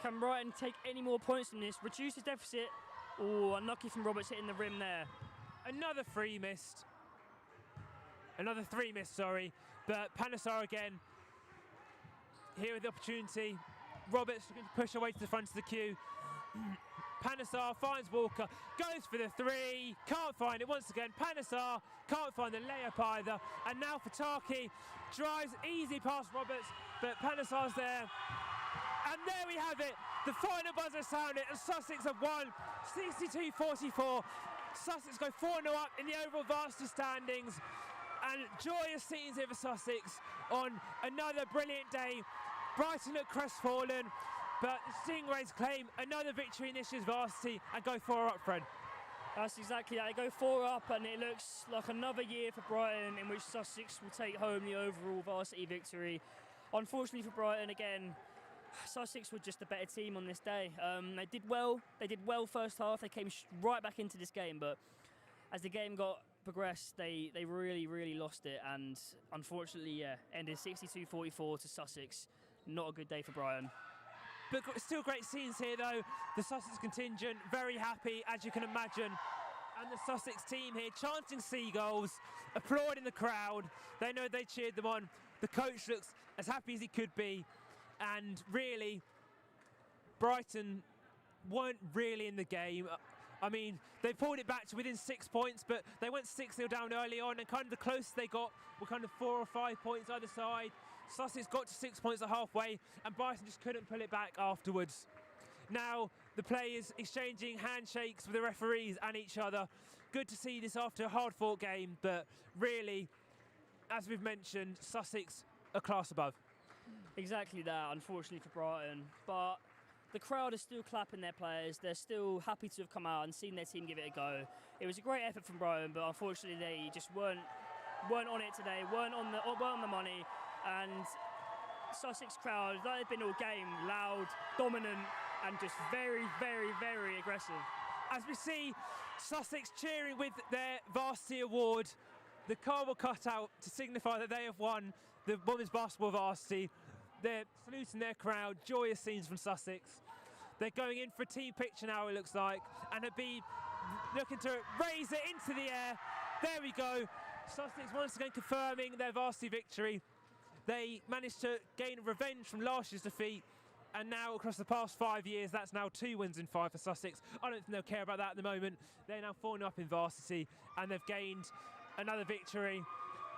Can Brighton take any more points from this? Reduce his deficit. Oh, unlucky from Roberts hitting the rim there. Another three missed. Another three missed, sorry. But Panesar again, here with the opportunity. Roberts looking to push away to the front of the queue. Panesar finds Walker, goes for the three, can't find it once again. Panesar can't find the layup either. And now Fataki drives easy past Roberts, but Panesar's there. And there we have it. The final buzzer sounded and Sussex have won 62-44. Sussex go 4-0 up in the overall varsity standings. And joyous scenes here for Sussex on another brilliant day. Brighton look crestfallen, but the Stingrays claim another victory in this year's varsity and go 4 up, Fred. That's exactly that. They go 4 up, and it looks like another year for Brighton in which Sussex will take home the overall varsity victory. Unfortunately for Brighton, again, Sussex were just a better team on this day. They did well. They did well first half. They came right back into this game, but as the game got progressed, they really lost it, and unfortunately, yeah, ended 62-44 to Sussex. Not a good day for Brighton. But still great scenes here, though. The Sussex contingent very happy, as you can imagine. And the Sussex team here chanting seagulls, applauding the crowd. They know they cheered them on. The coach looks as happy as he could be. And really, Brighton weren't really in the game. I mean, they pulled it back to within 6 points, but they went 6-0 down early on, and kind of the closest they got were kind of 4 or 5 points either side. Sussex got to 6 points at halfway, and Brighton just couldn't pull it back afterwards. Now, the players exchanging handshakes with the referees and each other. Good to see this after a hard-fought game, but really, as we've mentioned, Sussex a class above. Exactly that, unfortunately for Brighton. But the crowd is still clapping their players. They're still happy to have come out and seen their team give it a go. It was a great effort from Brighton, but unfortunately they just weren't on it today, weren't on the money. And Sussex crowd, like they've been all game, loud, dominant, and just very aggressive. As we see Sussex cheering with their varsity award, the cardboard cutout to signify that they have won the women's basketball varsity. They're saluting their crowd, joyous scenes from Sussex. They're going in for a team picture now, it looks like, and Habib looking to raise it into the air. There we go. Sussex once again confirming their varsity victory. They managed to gain revenge from last year's defeat, and now across the past 5 years, that's now 2 wins in 5 for Sussex. I don't think they'll care about that at the moment. They're now 4-0 up in varsity, and they've gained another victory.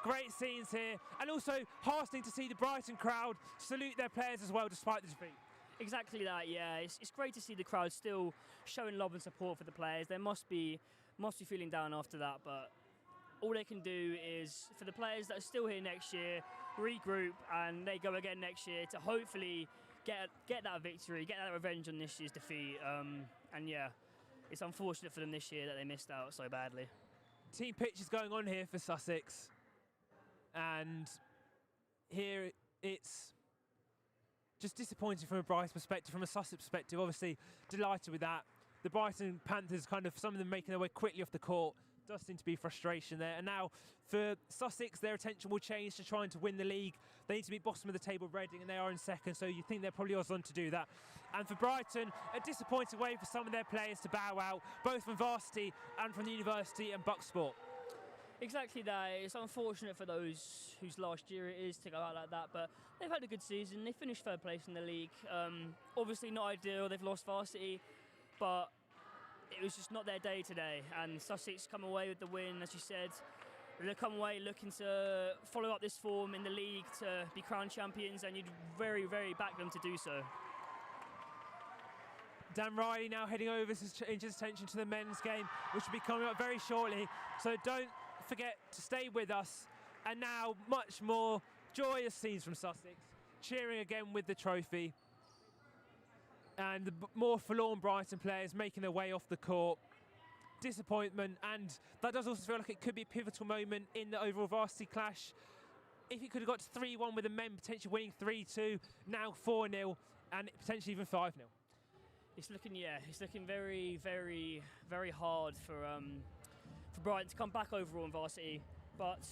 Great scenes here, and also heartening to see the Brighton crowd salute their players as well, despite the defeat. Exactly that, yeah. It's great to see the crowd still showing love and support for the players. They must be feeling down after that, but all they can do is, for the players that are still here next year, regroup and they go again next year to hopefully get that victory, get that revenge on this year's defeat. And yeah, it's unfortunate for them this year that they missed out so badly. Team pitch is going on here for Sussex, and here it's just disappointing from a Brighton perspective. From a Sussex perspective, obviously delighted with that. The Brighton Panthers, kind of some of them making their way quickly off the court, does seem to be frustration there. And now for Sussex, their attention will change to trying to win the league. They need to be bottom of the table, Reading, and they are in second, so you think they're probably odds on to do that. And for Brighton, a disappointing way for some of their players to bow out, both from varsity and from the university and Bucksport. Exactly that. It's unfortunate for those whose last year it is to go out like that, but they've had a good season. They finished third place in the league. Obviously not ideal, they've lost varsity, but it was just not their day today, and Sussex come away with the win, as you said. They'll come away looking to follow up this form in the league to be crowned champions, and you'd very back them to do so. Dan Riley now heading over to change his attention to the men's game, which will be coming up very shortly, so don't forget to stay with us. And now much more joyous scenes from Sussex, cheering again with the trophy. And the more forlorn Brighton players making their way off the court. Disappointment, and that does also feel like it could be a pivotal moment in the overall varsity clash. If it could have got to 3-1 with the men potentially winning 3-2, now 4-0, and potentially even 5-0. It's looking very, very, very hard for Brighton to come back overall in varsity. But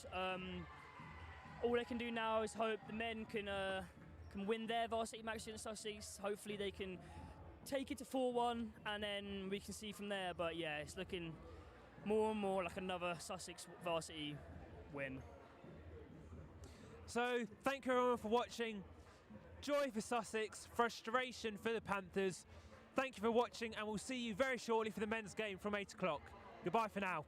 all they can do now is hope the men can win their varsity match against Sussex. Hopefully they can take it to 4-1, and then we can see from there. But yeah, it's looking more and more like another Sussex varsity win. So thank you everyone for watching. Joy for Sussex, frustration for the Panthers. Thank you for watching, and we'll see you very shortly for the men's game from 8 o'clock. Goodbye for now.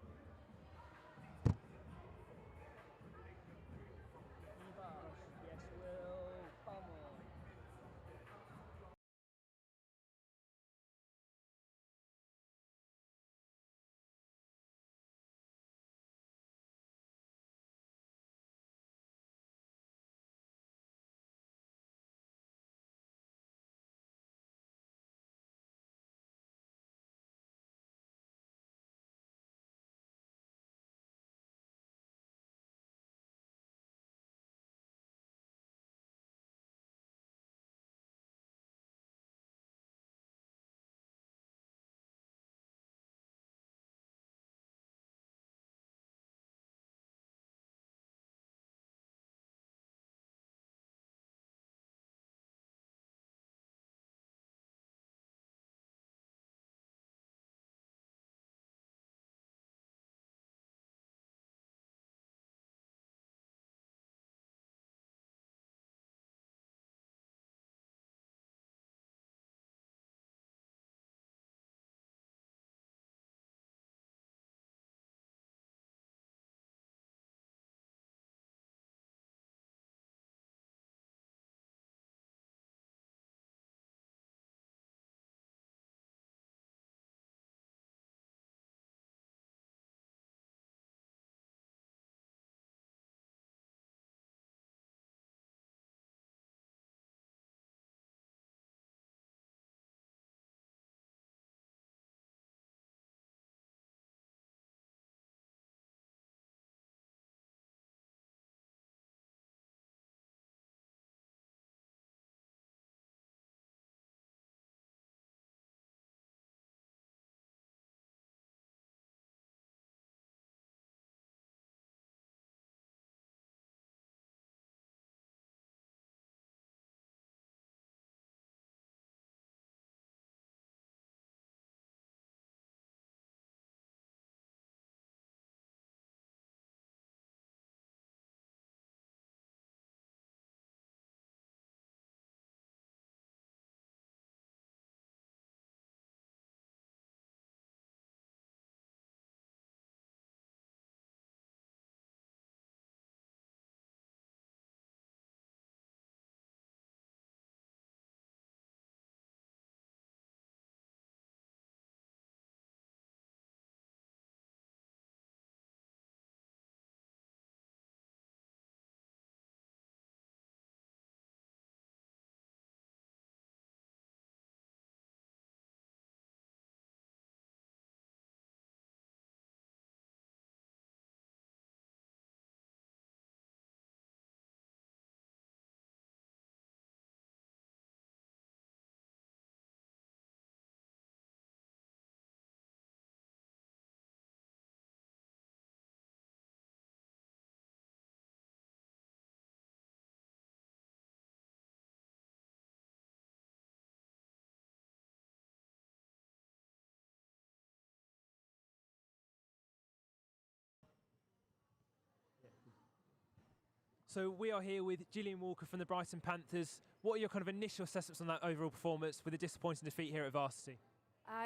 So we are here with Gillian Walker from the Brighton Panthers. What are your kind of initial assessments on that overall performance with a disappointing defeat here at Varsity?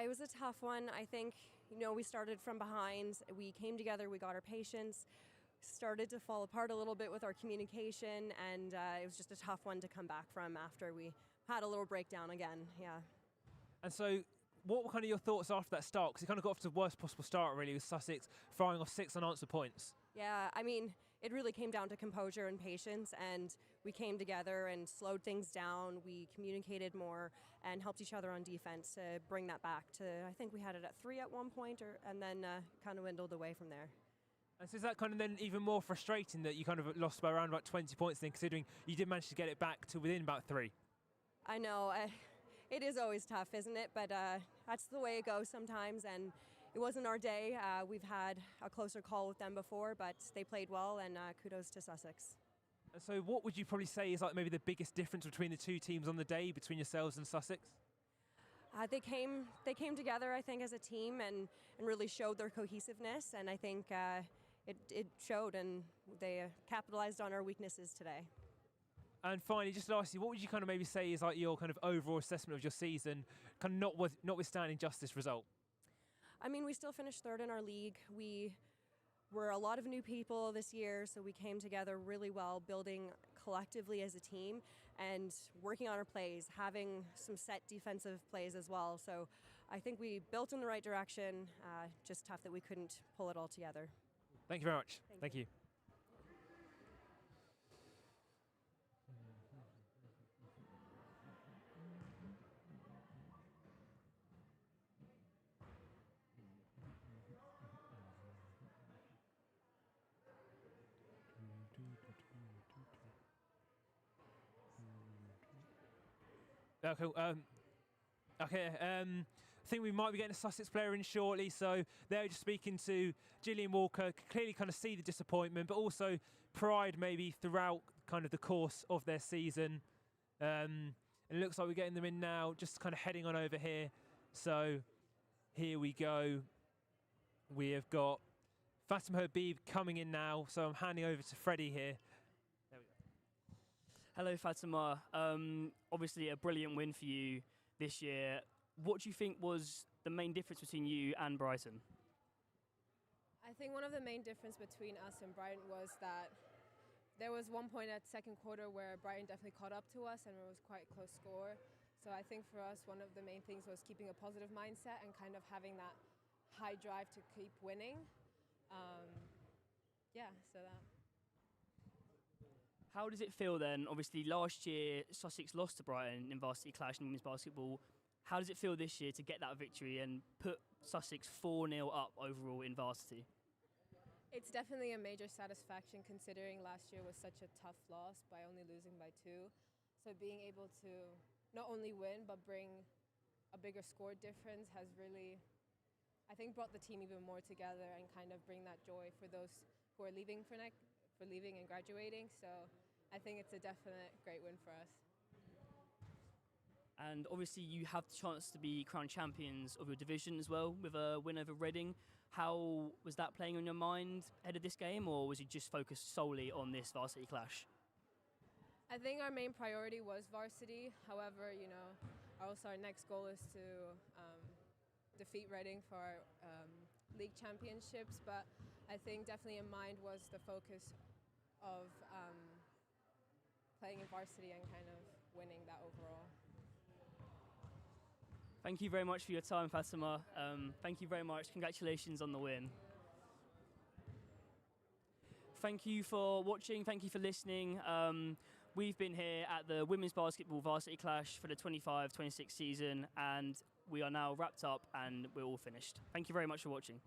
It was a tough one. I think, we started from behind. We came together, we got our patience, started to fall apart a little bit with our communication, and it was just a tough one to come back from after we had a little breakdown again, yeah. And so what were kind of your thoughts after that start? Because it kind of got off to the worst possible start, really, with Sussex firing off 6 unanswered points. Yeah, it really came down to composure and patience, and we came together and slowed things down. We communicated more and helped each other on defense to bring that back to, I think we had it at 3 at one point, and then kind of dwindled away from there. And so is that kind of then even more frustrating that you kind of lost by around about 20 points then, considering you did manage to get it back to within about 3? I know. It is always tough, isn't it? But that's the way it goes sometimes, and it wasn't our day. We've had a closer call with them before, but they played well, and kudos to Sussex. So what would you probably say is like maybe the biggest difference between the two teams on the day, between yourselves and Sussex? They came together, I think, as a team and really showed their cohesiveness, and I think it showed, and they capitalized on our weaknesses today. And finally, just lastly, what would you kind of maybe say is like your kind of overall assessment of your season, kind of notwithstanding just this result? I mean, we still finished third in our league. We were a lot of new people this year, so we came together really well, building collectively as a team and working on our plays, having some set defensive plays as well. So I think we built in the right direction, just tough that we couldn't pull it all together. Thank you very much. Thank you. Okay. I think we might be getting a Sussex player in shortly. So they're just speaking to Gillian Walker. Clearly, kind of see the disappointment, but also pride maybe throughout kind of the course of their season. And it looks like we're getting them in now. Just kind of heading on over here. So here we go. We have got Fatima Habib coming in now. So I'm handing over to Freddie here. There we go. Hello, Fatima. Obviously, a brilliant win for you this year. What do you think was the main difference between you and Brighton? I think one of the main difference between us and Brighton was that there was one point at second quarter where Brighton definitely caught up to us and it was quite a close score. So I think for us, one of the main things was keeping a positive mindset and kind of having that high drive to keep winning. So that. How does it feel then? Obviously, last year Sussex lost to Brighton in Varsity Clash in women's basketball. How does it feel this year to get that victory and put Sussex 4-0 up overall in Varsity? It's definitely a major satisfaction considering last year was such a tough loss by only losing by 2. So being able to not only win but bring a bigger score difference has really, I think, brought the team even more together and kind of bring that joy for those who are leaving for leaving and graduating. So I think it's a definite great win for us. And obviously you have the chance to be crowned champions of your division as well with a win over Reading. How was that playing on your mind ahead of this game, or was you just focused solely on this Varsity Clash? I think our main priority was varsity. However, also our next goal is to defeat Reading for our league championships. But I think definitely in mind was the focus of playing in varsity and kind of winning that overall. Thank you very much for your time, Fatima. Thank you very much. Congratulations on the win. Thank you for watching. Thank you for listening. We've been here at the Women's Basketball Varsity Clash for the 25-26 season, and we are now wrapped up and we're all finished. Thank you very much for watching.